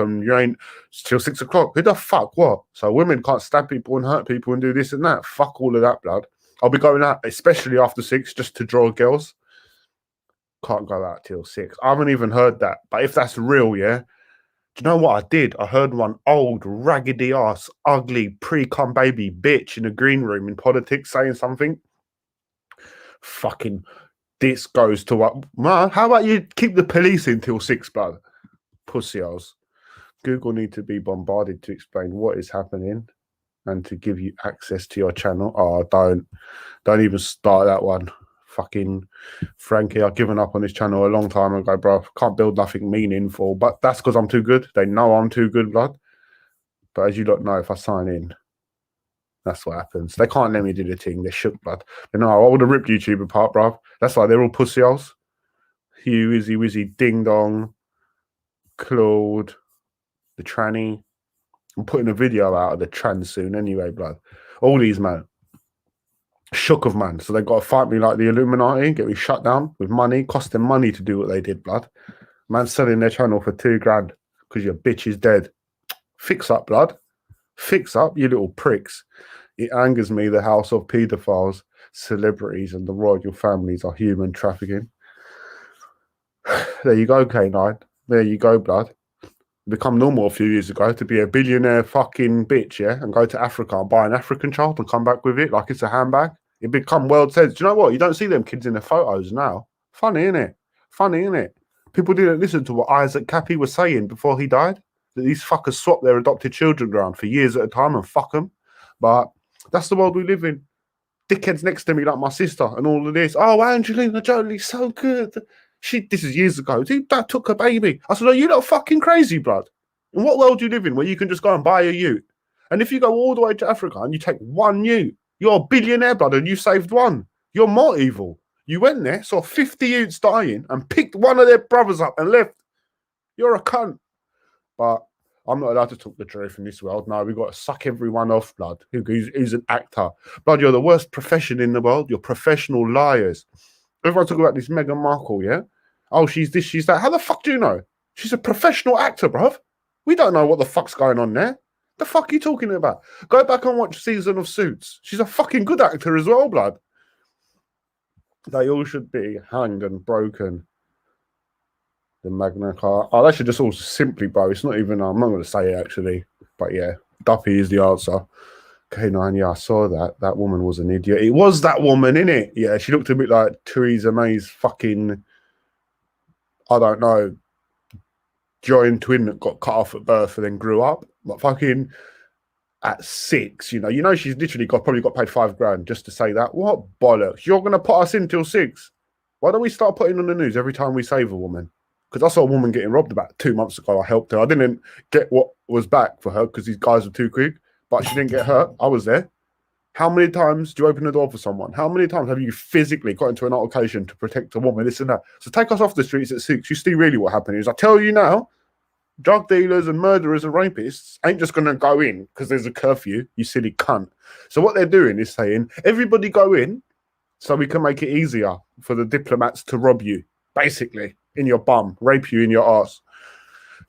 [SPEAKER 1] till 6 o'clock. Who the fuck what? So women can't stab people and hurt people and do this and that. Fuck all of that, blood. I'll be going out, especially after 6, just to draw girls. Can't go out till 6. I haven't even heard that. But if that's real, yeah. Do you know what I did? I heard one old, raggedy ass, ugly, pre-cum baby bitch in a green room in politics saying something. Fucking this goes to what? Man, how about you keep the police in till 6, blood? Pussy ass. Google need to be bombarded to explain what is happening and to give you access to your channel. Oh, don't even start that one. Fucking Frankie, I've given up on this channel a long time ago, bro. Can't build nothing meaningful, but that's because I'm too good. They know I'm too good, blood. But as you don't know, if I sign in, that's what happens. They can't let me do the thing. They're shook, blood. They know I would have ripped YouTube apart, bro. That's why they're all pussy holes. Hugh, Izzy, Wizzy, Ding Dong, Claude, the tranny. I'm putting a video out of the trans soon anyway, blood. All these, man. Shook of man. So they got to fight me like the Illuminati, get me shut down with money, cost them money to do what they did, blood. Man selling their channel for $2,000 because your bitch is dead. Fix up, blood. Fix up, you little pricks. It angers me the house of paedophiles, celebrities, and the royal families are human trafficking. There you go, K9. There you go, blood. Become normal a few years ago to be a billionaire fucking bitch, yeah, and go to Africa and buy an African child and come back with it like it's a handbag. It become world says. Do you know what? You don't see them kids in their photos now. Funny, innit? Funny, innit? People didn't listen to what Isaac Cappy was saying before he died. That these fuckers swap their adopted children around for years at a time and fuck them. But that's the world we live in. Dickheads next to me like my sister and all of this. Oh, Angelina Jolie's so good. This is years ago. That took a baby. I said, oh, you lot fucking crazy, blood. In what world do you live in where you can just go and buy a ute? And if you go all the way to Africa and you take one ute, you're a billionaire, blood, and you saved one. You're more evil. You went there, saw 50 utes dying and picked one of their brothers up and left. You're a cunt. But I'm not allowed to talk the truth in this world. No, we've got to suck everyone off, blood, who's an actor. Blood, you're the worst profession in the world. You're professional liars. Everyone talk about this Meghan Markle, yeah? Oh, she's this, she's that. How the fuck do you know? She's a professional actor, bruv. We don't know what the fuck's going on there. The fuck are you talking about? Go back and watch Season of Suits. She's a fucking good actor as well, blood. They all should be hanged and broken. The Magna Carta. Oh, they should just all simply, bro. It's not even, I'm not going to say it actually. But yeah, Duppy is the answer. K9, yeah, I saw that. That woman was an idiot. It was that woman, innit? Yeah, she looked a bit like Theresa May's fucking, I don't know, joined twin that got cut off at birth and then grew up. But fucking at 6, you know, she's literally probably got paid $5,000 just to say that. What bollocks? You're going to put us in till 6. Why don't we start putting on the news every time we save a woman? Because I saw a woman getting robbed about 2 months ago. I helped her. I didn't get what was back for her because these guys were too quick, but she didn't get hurt. I was there. How many times do you open the door for someone? How many times have you physically got into an altercation to protect a woman, this and that? So take us off the streets at 6. You see really what happened is, I tell you now, drug dealers and murderers and rapists ain't just going to go in because there's a curfew, you silly cunt. So what they're doing is saying, everybody go in so we can make it easier for the diplomats to rob you, basically, in your bum, rape you in your ass.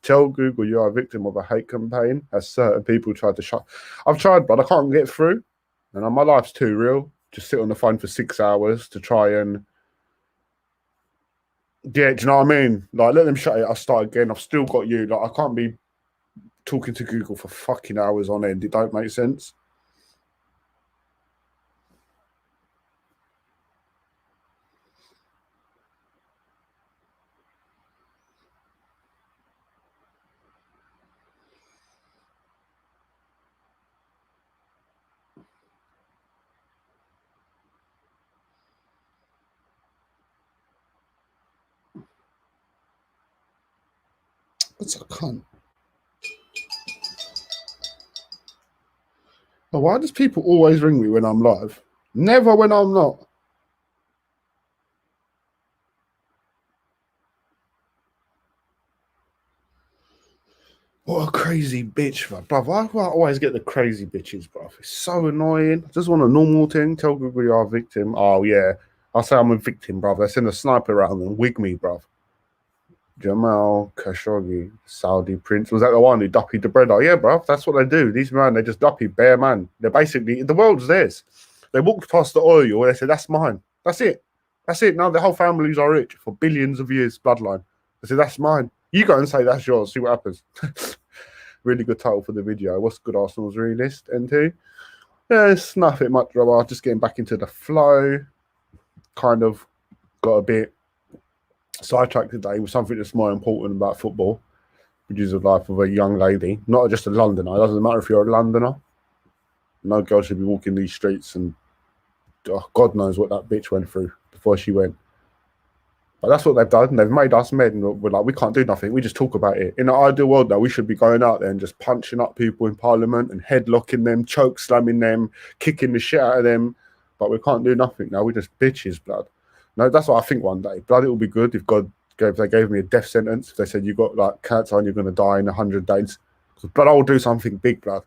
[SPEAKER 1] Tell Google you are a victim of a hate campaign, as certain people tried to shut. I've tried, but I can't get through. And my life's too real. Just sit on the phone for 6 hours to try and... Yeah, do you know what I mean? Like, let them shut it. I'll start again. I've still got you. Like, I can't be talking to Google for fucking hours on end. It don't make sense. What's a cunt? Oh, why does people always ring me when I'm live? Never when I'm not. What a crazy bitch, bruv. Why do I always get the crazy bitches, bruv? It's so annoying. I just want a normal thing. Tell people you are a victim. Oh, yeah. I'll say I'm a victim, bruv. They send a sniper around and wig me, bruv. Jamal Khashoggi, Saudi prince. Was that the one who duppied the bread? Oh, yeah, bro. That's what they do. These men, they just duppy bare man. They're basically, the world's theirs. They walked past the oil and they said, that's mine. That's it. That's it. Now the whole families are rich for billions of years, bloodline. They said, that's mine. You go and say that's yours. See what happens. Really good title for the video. What's good Arsenal's realist? N2. Yeah, it's nothing much, Robert. Just getting back into the flow. Kind of got a bit sidetracked today with something that's more important about football, which is the life of a young lady, not just a Londoner. It doesn't matter if you're a Londoner. No girl should be walking these streets, and God knows what that bitch went through before she went. But that's what they've done. They've made us men. We're like, we can't do nothing. We just talk about it. In the ideal world, though, we should be going out there and just punching up people in Parliament and headlocking them, choke slamming them, kicking the shit out of them. But we can't do nothing now. We're just bitches, blood. No, that's what I think one day. Blood, it will be good if they gave me a death sentence. If they said you got like cancer and you're going to die in 100 days. But I'll do something big, blood.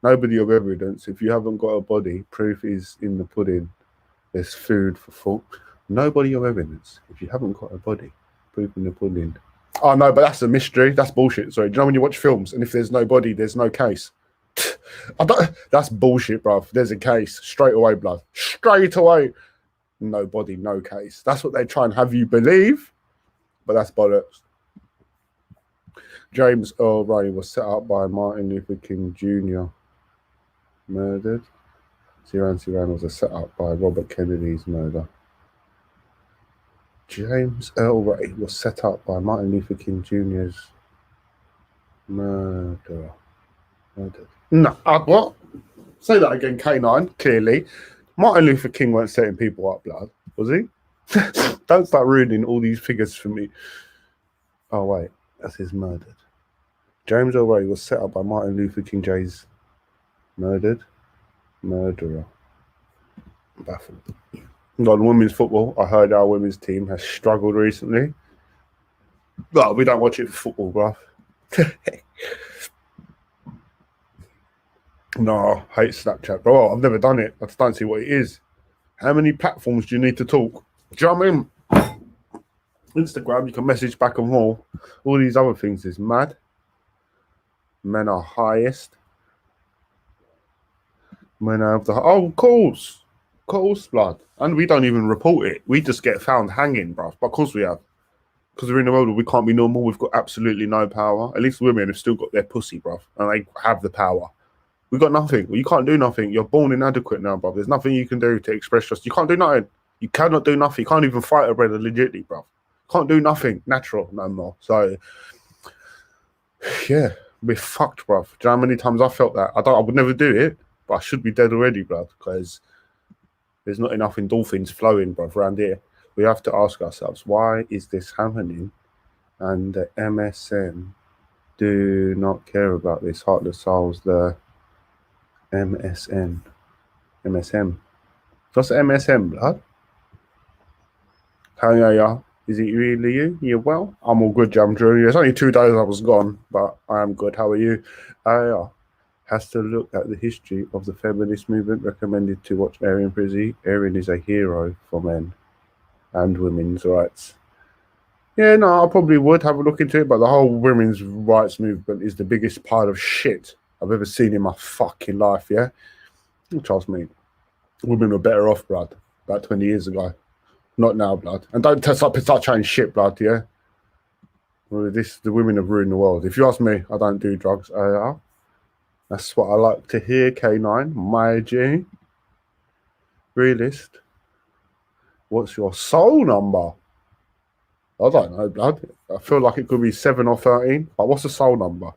[SPEAKER 1] Nobody of evidence. If you haven't got a body, proof is in the pudding. There's food for thought. Nobody of evidence. If you haven't got a body, proof in the pudding. Oh no, but that's a mystery. That's bullshit. Sorry. Do you know when you watch films and if there's no body, there's no case? That's bullshit, bruv. There's a case. Straight away, blood. Straight away. No body, no case. That's what they try and have you believe, but that's bollocks. James Earl Ray was set up by Martin Luther King Jr. Murdered. Ziran was a setup by Robert Kennedy's murder. James Earl Ray was set up by Martin Luther King Jr.'s murderer. Murdered. No, what? Say that again, K9, clearly. Martin Luther King weren't setting people up, blood, was he? Don't start ruining all these figures for me. Oh, wait, that's his murdered. James Earl Ray was set up by Martin Luther King Jr.'s murderer. Baffled. On women's football, I heard our women's team has struggled recently. Well, we don't watch it for football, bruv. No, I hate Snapchat, bro. I've never done it. I just don't see what it is. How many platforms do you need to talk? Do you know what I mean? Instagram, you can message back and forth. All these other things is mad. Men are highest. Men have the... Oh, of course, blood. And we don't even report it. We just get found hanging, bruv. But of course we have. Because we're in a world where we can't be normal. We've got absolutely no power. At least women have still got their pussy, bruv. And they have the power. We got nothing. Well, you can't do nothing. You're born inadequate now, bruv. There's nothing you can do to express yourself. You can't do nothing. You cannot do nothing. You can't even fight a brother legitly, bruv. Can't do nothing natural no more. So, yeah, we're fucked, bruv. Do you know how many times I felt that? I would never do it, but I should be dead already, bruv, because there's not enough endorphins flowing, bruv, around here. We have to ask ourselves, why is this happening? And the MSN do not care about this. Heartless Souls, the MSM. What's MSM, blood? How is it really you? You well? I'm all good, Jam Drew. It's only 2 days I was gone, but I am good. How are you? Has to look at the history of the feminist movement. Recommended to watch Arian Prizzi. Arian is a hero for men and women's rights. Yeah, no, I probably would have a look into it, but the whole women's rights movement is the biggest pile of shit I've ever seen in my fucking life, yeah? Trust me. Women were better off, blood, about 20 years ago. Not now, blood. And don't start chatting shit, blood, yeah? Well, the women have ruined the world. If you ask me, I don't do drugs. That's what I like to hear, K9. My G. Realist. What's your soul number? I don't know, blood. I feel like it could be 7 or 13. But what's the soul number?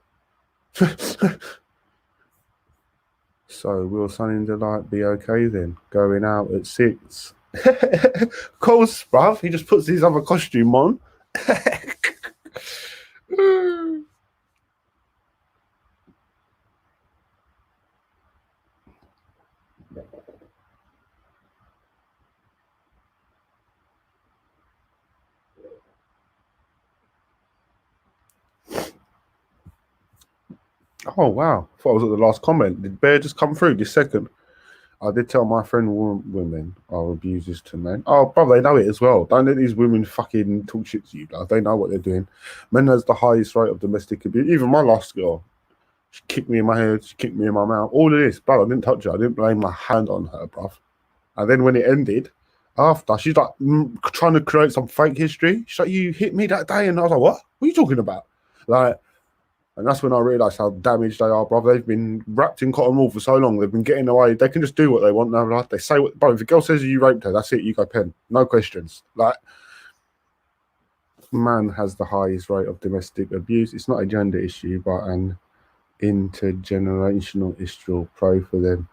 [SPEAKER 1] So will Sunny and Delight be okay then? Going out at 6. Of course, bruv. He just puts his other costume on. Oh, wow. I thought I was at the last comment. Did Bear just come through this second? I did tell my friend women are abusers to men. Oh, brother, they know it as well. Don't let these women fucking talk shit to you. Like, they know what they're doing. Men has the highest rate of domestic abuse. Even my last girl, she kicked me in my head. She kicked me in my mouth. All of this, brother, I didn't touch her. I didn't lay my hand on her, bruv. And then when it ended, after, she's like trying to create some fake history. She's like, you hit me that day. And I was like, what? What are you talking about? Like, and that's when I realised how damaged they are, brother. They've been wrapped in cotton wool for so long. They've been getting away. They can just do what they want now. Like, they say what, bro, if a girl says you raped her, that's it. You go pen. No questions. Like, man has the highest rate of domestic abuse. It's not a gender issue, but an intergenerational issue. Pray for them.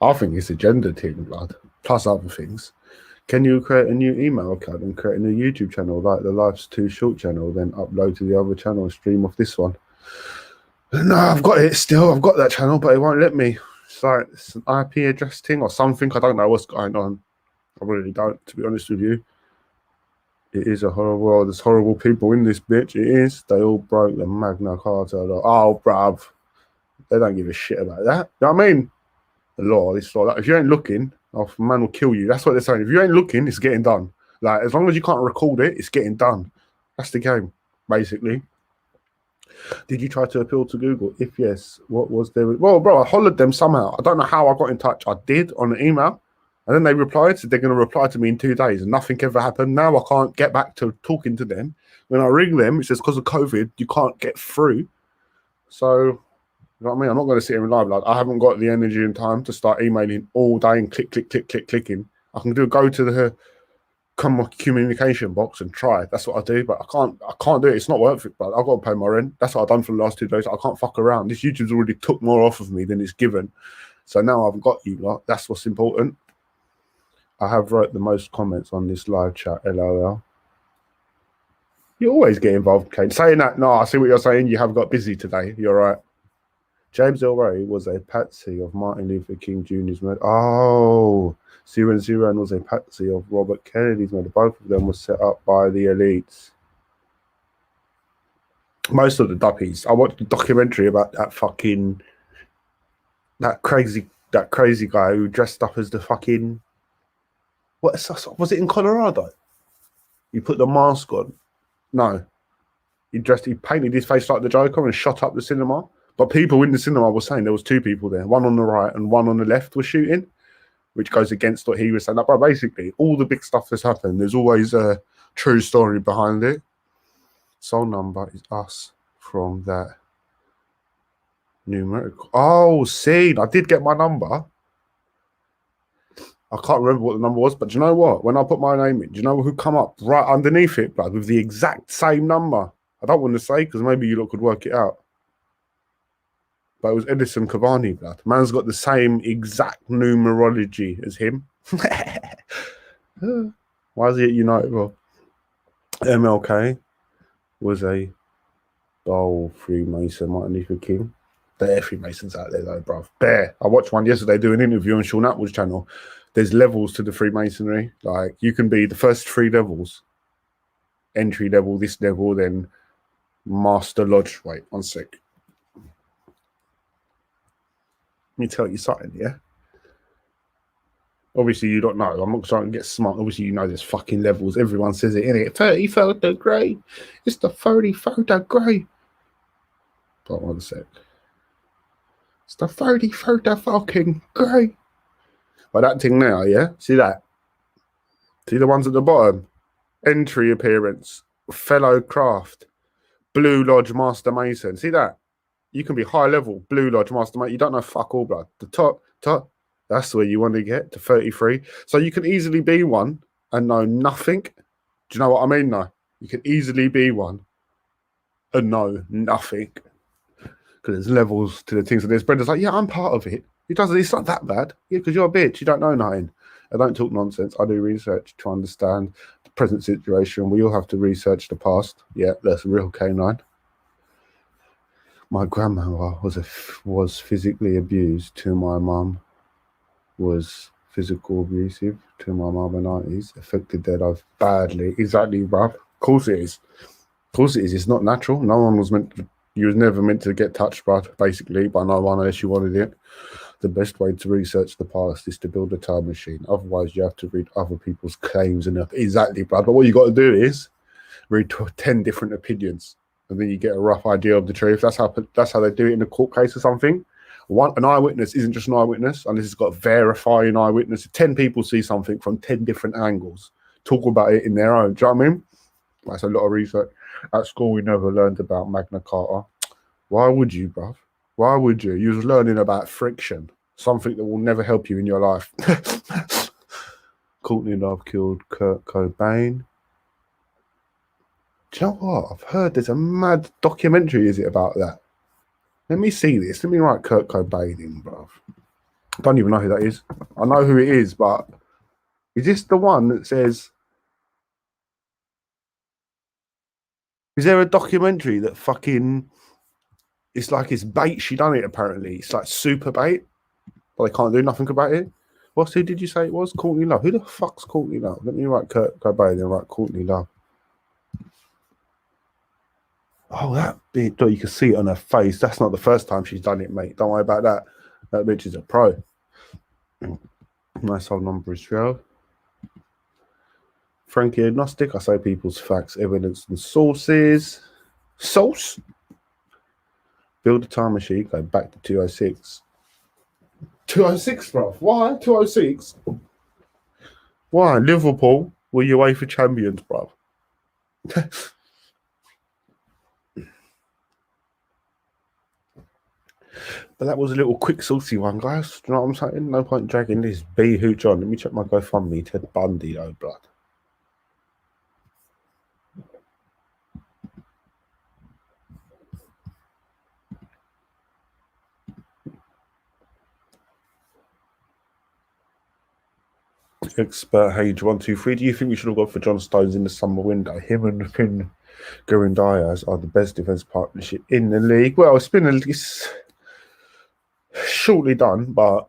[SPEAKER 1] I think it's a gender thing, blood, plus other things. Can you create a new email account and create a new YouTube channel like the Life's Too Short channel, then upload to the other channel and stream off this one? No, I've got it still. I've got that channel, but it won't let me. It's like it's an IP address thing or something. I don't know what's going on. I really don't, to be honest with you. It is a horrible world. There's horrible people in this bitch. It is. They all broke the Magna Carta. Oh, bruv. They don't give a shit about that. You know what I mean? The law, this law. Like, if you ain't looking, man will kill you. That's what they're saying. If you ain't looking, it's getting done. Like, as long as you can't record it, it's getting done. That's the game, basically. Did you try to appeal to Google? If yes, what was there? Well, bro, I hollered them somehow. I don't know how I got in touch. I did on an email. And then they replied, said they're going to reply to me in 2 days. And nothing ever happened. Now I can't get back to talking to them. When I ring them, it says because of COVID, you can't get through. So... You know what I mean? I'm not going to sit here and live. Like, I haven't got the energy and time to start emailing all day and clicking. I can go to the communication box and try. That's what I do, but I can't do it. It's not worth it, but I've got to pay my rent. That's what I've done for the last 2 days. I can't fuck around. This YouTube's already took more off of me than it's given. So now I've got you lot. That's what's important. I have wrote the most comments on this live chat, LOL. You always get involved, Kane. Saying that, no, I see what you're saying. You have got busy today. You're right. James Earl Ray was a patsy of Martin Luther King Jr.'s murder. Oh, Susan Suran was a patsy of Robert Kennedy's murder. Both of them were set up by the elites. Most of the duppies. I watched a documentary about that crazy guy who dressed up as the fucking... What was it in Colorado? He put the mask on. No. He painted his face like the Joker and shot up the cinema. But people in the cinema were saying there was 2 people there, one on the right and one on the left was shooting, which goes against what he was saying. But basically, all the big stuff that's happened, there's always a true story behind it. Soul number is us from that numerical. Oh, see, I did get my number. I can't remember what the number was, but do you know what? When I put my name in, do you know who come up right underneath it, blood, with the exact same number? I don't want to say because maybe you lot could work it out. But it was Edison Cavani, blood. Man's got the same exact numerology as him. Why is he at United? Well, MLK was a dull Freemason, Martin Luther King. There are Freemasons out there, though, bruv. There. I watched one yesterday do an interview on Sean Atwood's channel. There's levels to the Freemasonry. Like, you can be the first 3 levels. Entry level, this level, then Master Lodge. Wait, 1 sec. Let me tell you something, yeah? Obviously, you don't know. I'm not trying to get smart. Obviously, you know there's fucking levels. Everyone says it, innit? 33rd degree. It's the 33rd degree. But 1 sec. It's the 33rd fucking degree. But that thing now, yeah? See that? See the ones at the bottom? Entry appearance. Fellow craft. Blue Lodge Master Mason. See that? You can be high level, Blue Lodge Master Mason. You don't know fuck all, blood. The top, that's where you want to get to 33. So you can easily be one and know nothing. Do you know what I mean? No. You can easily be one and know nothing. Because there's levels to the things. And there's Brenda's like, yeah, I'm part of it. It's not that bad. Yeah, because you're a bitch. You don't know nothing. I don't talk nonsense. I do research to understand the present situation. We all have to research the past. Yeah, that's a real K9. My grandmother was physically abused to my mum. Was physical abusive to my mum and aunties. Affected their life badly. Exactly, bruv. Of course it is. Of course it is. It's not natural. No one was meant to... You was never meant to get touched, bruv, basically, by no one unless you wanted it. The best way to research the past is to build a time machine. Otherwise, you have to read other people's claims and exactly, blood. But what you got to do is read 10 different opinions, and then you get a rough idea of the truth. That's how they do it in a court case or something. An eyewitness isn't just an eyewitness, unless it's got verifying eyewitness. 10 people see something from 10 different angles, talk about it in their own. Do you know what I mean? That's a lot of research. At school, we never learned about Magna Carta. Why would you, bruv? Why would you? You was learning about friction, something that will never help you in your life. Courtney Love killed Kurt Cobain. Do you know what? I've heard there's a mad documentary, is it, about that? Let me see this. Let me write Kurt Cobain in, bruv. I don't even know who that is. I know who it is, but is this the one that says... Is there a documentary that fucking... It's like it's bait. She done it, apparently. It's like super bait, but they can't do nothing about it. Who did you say it was? Courtney Love. Who the fuck's Courtney Love? Let me write Kurt Cobain and write Courtney Love. Oh, that bit. You can see it on her face. That's not the first time she's done it, mate. Don't worry about that. That bitch is a pro. My cell number is 12. Frankie Agnostic. I say people's facts, evidence, and sources. Source? Build a time machine. Go back to 206. 206, bruv. Why? 206? Why? Liverpool were you UEFA champions, bruv. But that was a little quick saucy one, guys. Do you know what I'm saying? No point dragging this B hooch on. Let me check my GoFundMe. Ted Bundy, though, blood. Expert Hage 123. Do you think we should have gone for John Stones in the summer window? Him and Finn Gurindayas are the best defense partnership in the league. Well, it's shortly done, but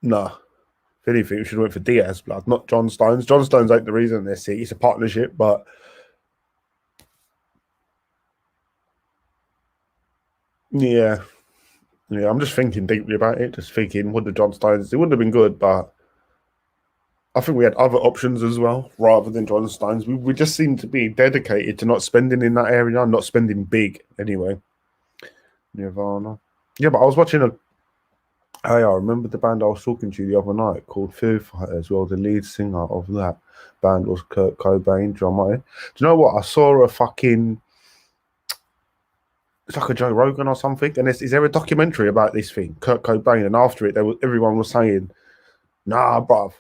[SPEAKER 1] no. If anything, we should have went for Diaz, blood, not John Stones. John Stones ain't the reason they're sick. It's a partnership, but yeah, I'm just thinking deeply about it. Just thinking, would the John Stones? It wouldn't have been good, but I think we had other options as well, rather than John Stones. We just seem to be dedicated to not spending in that area, not spending big anyway. Nirvana. Yeah, but I was watching I remember the band I was talking to you the other night called Foo Fighters. Well, the lead singer of that band was Kurt Cobain, drummer. Do you know what? I saw a fucking... It's like a Joe Rogan or something. And is there a documentary about this thing, Kurt Cobain? And after it, everyone was saying, nah, bruv,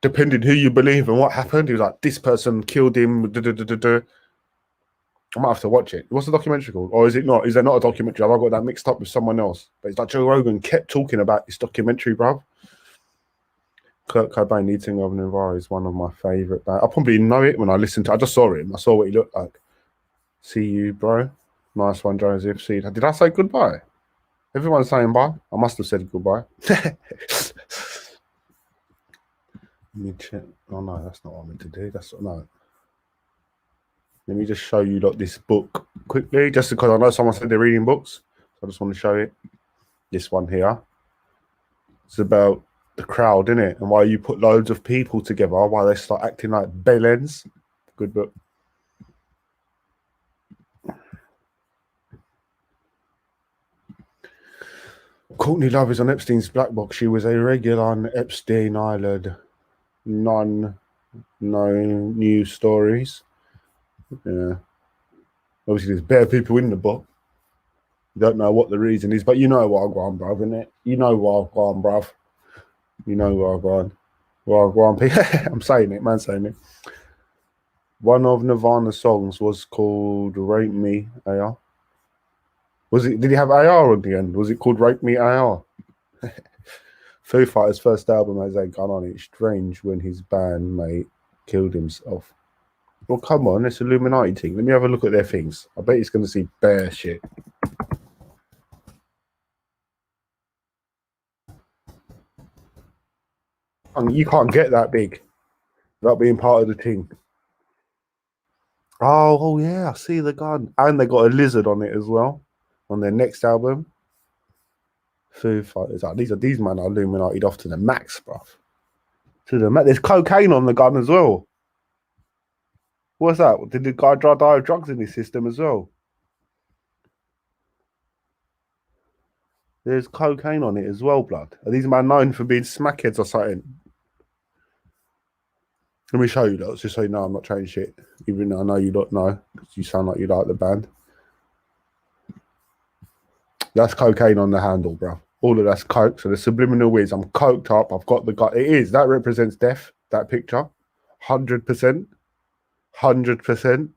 [SPEAKER 1] depending who you believe and what happened. He was like, this person killed him. I might have to watch it. What's the documentary called? Or is it not? Is there not a documentary? Have I got that mixed up with someone else? But it's like Joe Rogan kept talking about this documentary, bruv. Kurt Cobain, lead singer of Nirvana, is one of my favourite bands. I probably know it when I listened to it. I just saw him. I saw what he looked like. See you, bro. Nice one, Joseph. See, did I say goodbye? Everyone's saying bye. I must have said goodbye. Let me check. Oh, no, that's not what I meant to do. No. Let me just show you this book quickly, just because I know someone said they're reading books. So I just want to show it. This one here. It's about the crowd, isn't it? And why you put loads of people together, why they start acting like bellends. Good book. Courtney Love is on Epstein's black box. She was a regular on Epstein Island. No news stories. Yeah. Obviously, there's bare people in the book. You don't know what the reason is, but you know what I've gone, bruv, innit? You know what I've gone, bruv. You know what I've gone. Well, I'm saying it, man, saying it. One of Nirvana's songs was called Rape Me, AR. Did he have AR at the end? Was it called Rape Me, AR? Foo Fighters' first album has a gun on it. Strange when his bandmate killed himself. Well, come on, it's Illuminati thing. Let me have a look at their things. I bet he's going to see bare shit. And you can't get that big without being part of the team. Oh yeah, I see the gun. And they got a lizard on it as well on their next album. Foo Fighters. Like, these men are illuminated off to the max, bruv. To the max. There's cocaine on the gun as well. What's that? Did the guy die of drugs in his system as well? There's cocaine on it as well, blood. Are these men known for being smackheads or something? Let me show you that, just so you know I'm not trying shit. Even though I know you don't know, because you sound like you like the band. That's cocaine on the handle, bro. All of that's coke. So the subliminal is I'm coked up. I've got the guy. It is. That represents death, that picture. 100%. 100%.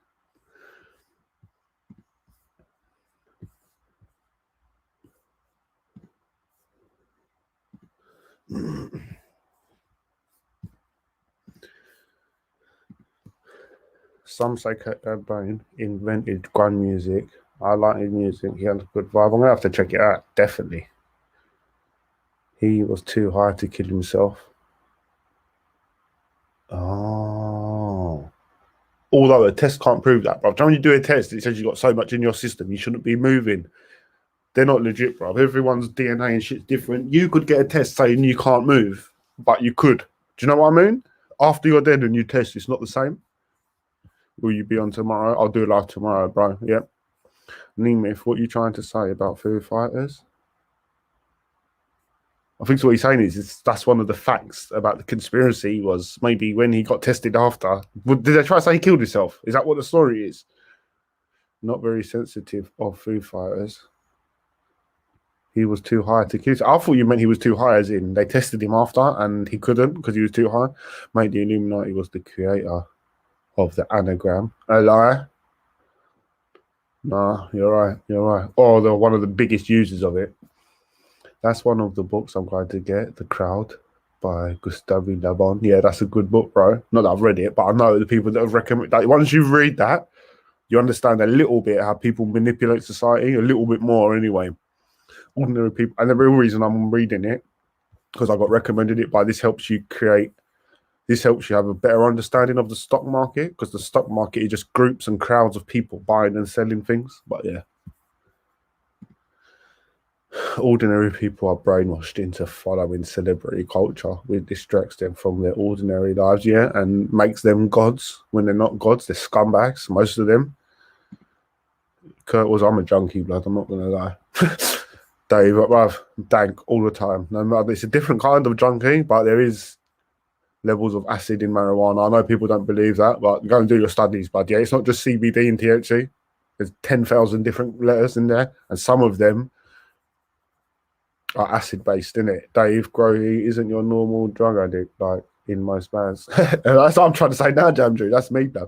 [SPEAKER 1] Some say Kurt Cobain invented grunge music. I like his music. He had a good vibe. I'm going to have to check it out. Definitely. He was too high to kill himself. Oh. Although a test can't prove that, bro. When you do a test, it says you've got so much in your system, you shouldn't be moving. They're not legit, bro. Everyone's DNA and shit's different. You could get a test saying you can't move, but you could. Do you know what I mean? After you're dead and you test, it's not the same. Will you be on tomorrow? I'll do a live tomorrow, bro. Yep. Nemeth, what are you trying to say about Foo Fighters? I think what he's saying is that's one of the facts about the conspiracy was maybe when he got tested after. Did they try to say he killed himself? Is that what the story is? Not very sensitive of Foo Fighters. He was too high to kill. I thought you meant he was too high, as in they tested him after and he couldn't because he was too high. Mate, the Illuminati was the creator of the anagram. A lie? Nah, you're right. You're right. Or they're one of the biggest users of it. That's one of the books I'm going to get. The Crowd by Gustave Le Bon. Yeah, that's a good book, bro. Not that I've read it, but I know the people that have recommended that. Once you read that, you understand a little bit how people manipulate society, a little bit more anyway. Ordinary people. And the real reason I'm reading it, because I got recommended it by this helps you have a better understanding of the stock market, because the stock market is just groups and crowds of people buying and selling things. But yeah. Ordinary people are brainwashed into following celebrity culture, which distracts them from their ordinary lives, and makes them gods when they're not gods. They're scumbags, most of them. I'm a junkie, blood. I'm not gonna lie. Dave, bruv, dank all the time. No matter, it's a different kind of junkie, but there is levels of acid in marijuana. I know people don't believe that, but go and do your studies, bud. Yeah, it's not just CBD and THC. There's 10,000 different letters in there, and some of them are acid based, in it. Dave Grohy isn't your normal drug addict like in most bands. That's what I'm trying to say now, Jamdrew. That's me, blood.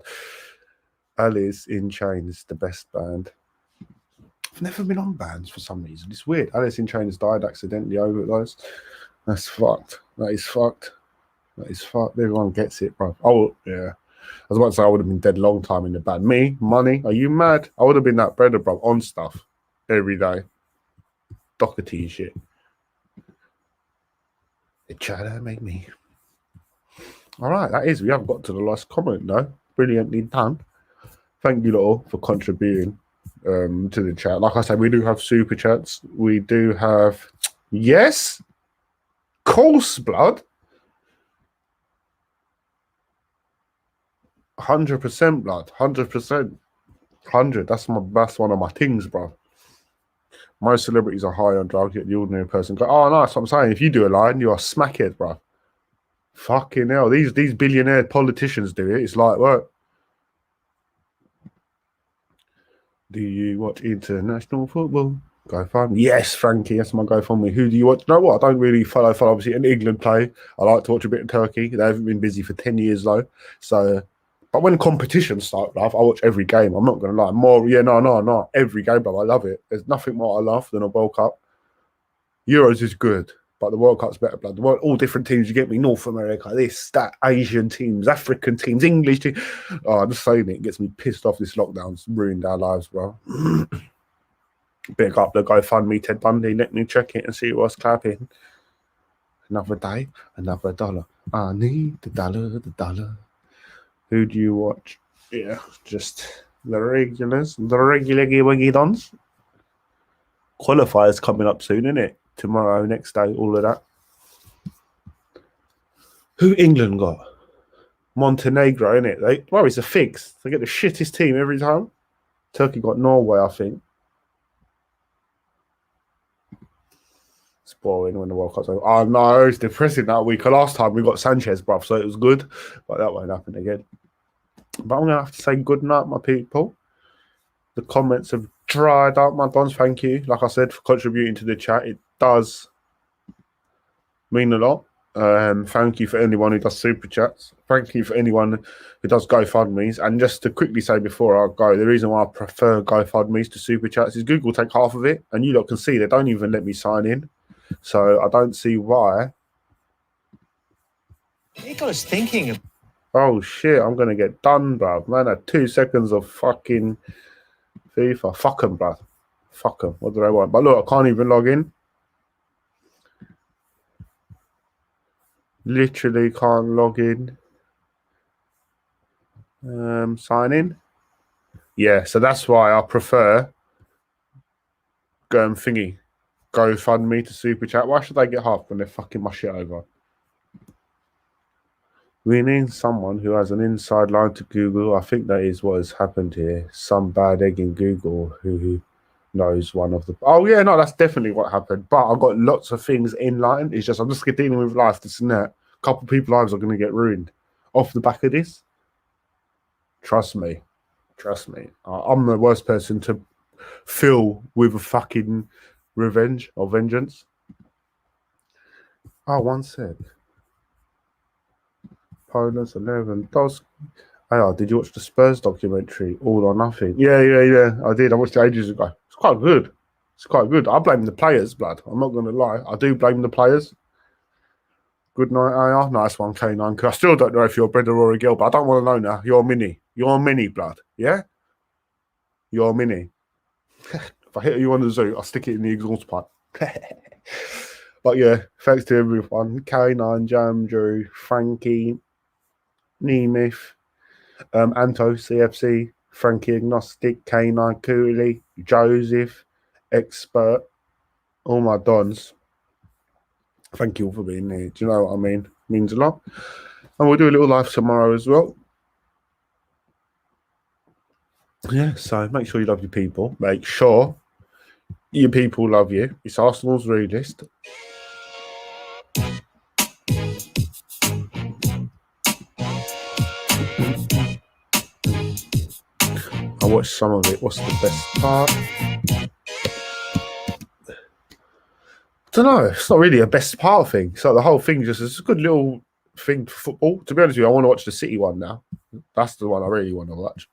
[SPEAKER 1] Alice in Chains, the best band. I've never been on bands for some reason. It's weird. Alice in Chains died accidentally overdose. That's fucked. That is fucked. That is fucked. Everyone gets it, bro. Oh yeah. I was about to say I would have been dead a long time in the band. Me, money. Are you mad? I would have been that brother, bro, on stuff every day. Doherty shit. They try to make me. All right, that is. We haven't got to the last comment though. Brilliantly done. Thank you all for contributing to the chat. Like I said, we do have super chats. We do have course, blood. 100% blood. 100%. 100. That's one of my things, bro. Most celebrities are high on drugs, yet the ordinary person go, oh, no, that's what I'm saying. If you do a line, you are smackhead, bro. Fucking hell. These billionaire politicians do it. It's like, what? Do you watch international football? GoFundMe. Yes, Frankie, that's my GoFundMe. Who do you watch? You know what? I don't really follow obviously in England play. I like to watch a bit of Turkey. They haven't been busy for 10 years though. So, but when competitions start, bruv, I watch every game. I'm not gonna lie. No. Every game, bruv, I love it. There's nothing more I love than a World Cup. Euros is good, but the World Cup's better, blood. All different teams, you get me. North America, this, that, Asian teams, African teams, English teams. Oh, I'm just saying it gets me pissed off. This lockdown's ruined our lives, bro. Big up the GoFundMe, Ted Bundy. Let me check it and see what's clapping. Another day, another dollar. I need the dollar. Who do you watch? Yeah, just the regulars, the regular wiggy dons. Qualifiers coming up soon, innit? tomorrow, next day, all of that. Who England got? Montenegro, innit? Well, it's a figs. They get the shittest team every time. Turkey got Norway, I think. It's boring when the World Cup's over. Oh, no, it's depressing that week. Last time we got Sanchez, bruv, so it was good. But that won't happen again. But I'm going to have to say good night, my people. The comments have dried up, my dons. Thank you, like I said, for contributing to the chat. It does mean a lot. Thank you for anyone who does super chats. Thank you for anyone who does GoFundMes. And just to quickly say before I go, the reason why I prefer GoFundMes to super chats is Google take half of it, and you lot can see they don't even let me sign in. So I don't see why.
[SPEAKER 2] He got us thinking.
[SPEAKER 1] Oh shit, I'm gonna get done, bruv. Man, at 2 seconds of fucking FIFA. Fuck them, bruv. Fuck them. What do they want? But look, I can't even log in. Literally can't log in. Sign in. Yeah, so that's why I prefer GoFundMe to super chat. Why should I get half when they're fucking my shit over? We need someone who has an inside line to Google. I think that is what has happened here. Some bad egg in Google who knows one of the... Oh, yeah, no, that's definitely what happened. But I've got lots of things in line. It's just I'm just dealing with life, this and that. A couple of people's lives are going to get ruined off the back of this. Trust me. Trust me. I'm the worst person to fill with a fucking revenge or vengeance. Oh, one sec. Poland's 11 does. Oh, did you watch the Spurs documentary, All or Nothing? Yeah, I did. I watched it ages ago. It's quite good. It's quite good. I blame the players, blood. I'm not going to lie. I do blame the players. Good night, AR. Nice one, K9. Because I still don't know if you're a brother or a girl, but I don't want to know now. You're a mini. You're a mini, blood. Yeah? You're a mini. If I hit you on the zoo, I'll stick it in the exhaust pipe. But yeah, thanks to everyone. K9, Jam, Drew, Frankie, Nemeth, Anto, CFC, Frankie Agnostic, K9, Cooley, Joseph, Expert, all my dons. Thank you all for being here. Do you know what I mean? It means a lot. And we'll do a little live tomorrow as well. Yeah, so make sure you love your people. Make sure your people love you. It's Arsenal's realist. I watched some of it. What's the best part? I don't know. It's not really a best part thing. So the whole thing just is a good little thing for football. To be honest with you, I want to watch the City one now. That's the one I really want to watch.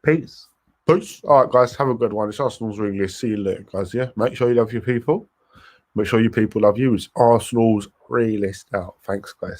[SPEAKER 1] Peace. Peace. All right, guys. Have a good one. It's Arsenal's realist. See you later, guys. Yeah. Make sure you love your people. Make sure your people love you. It's Arsenal's realist out. Thanks, guys.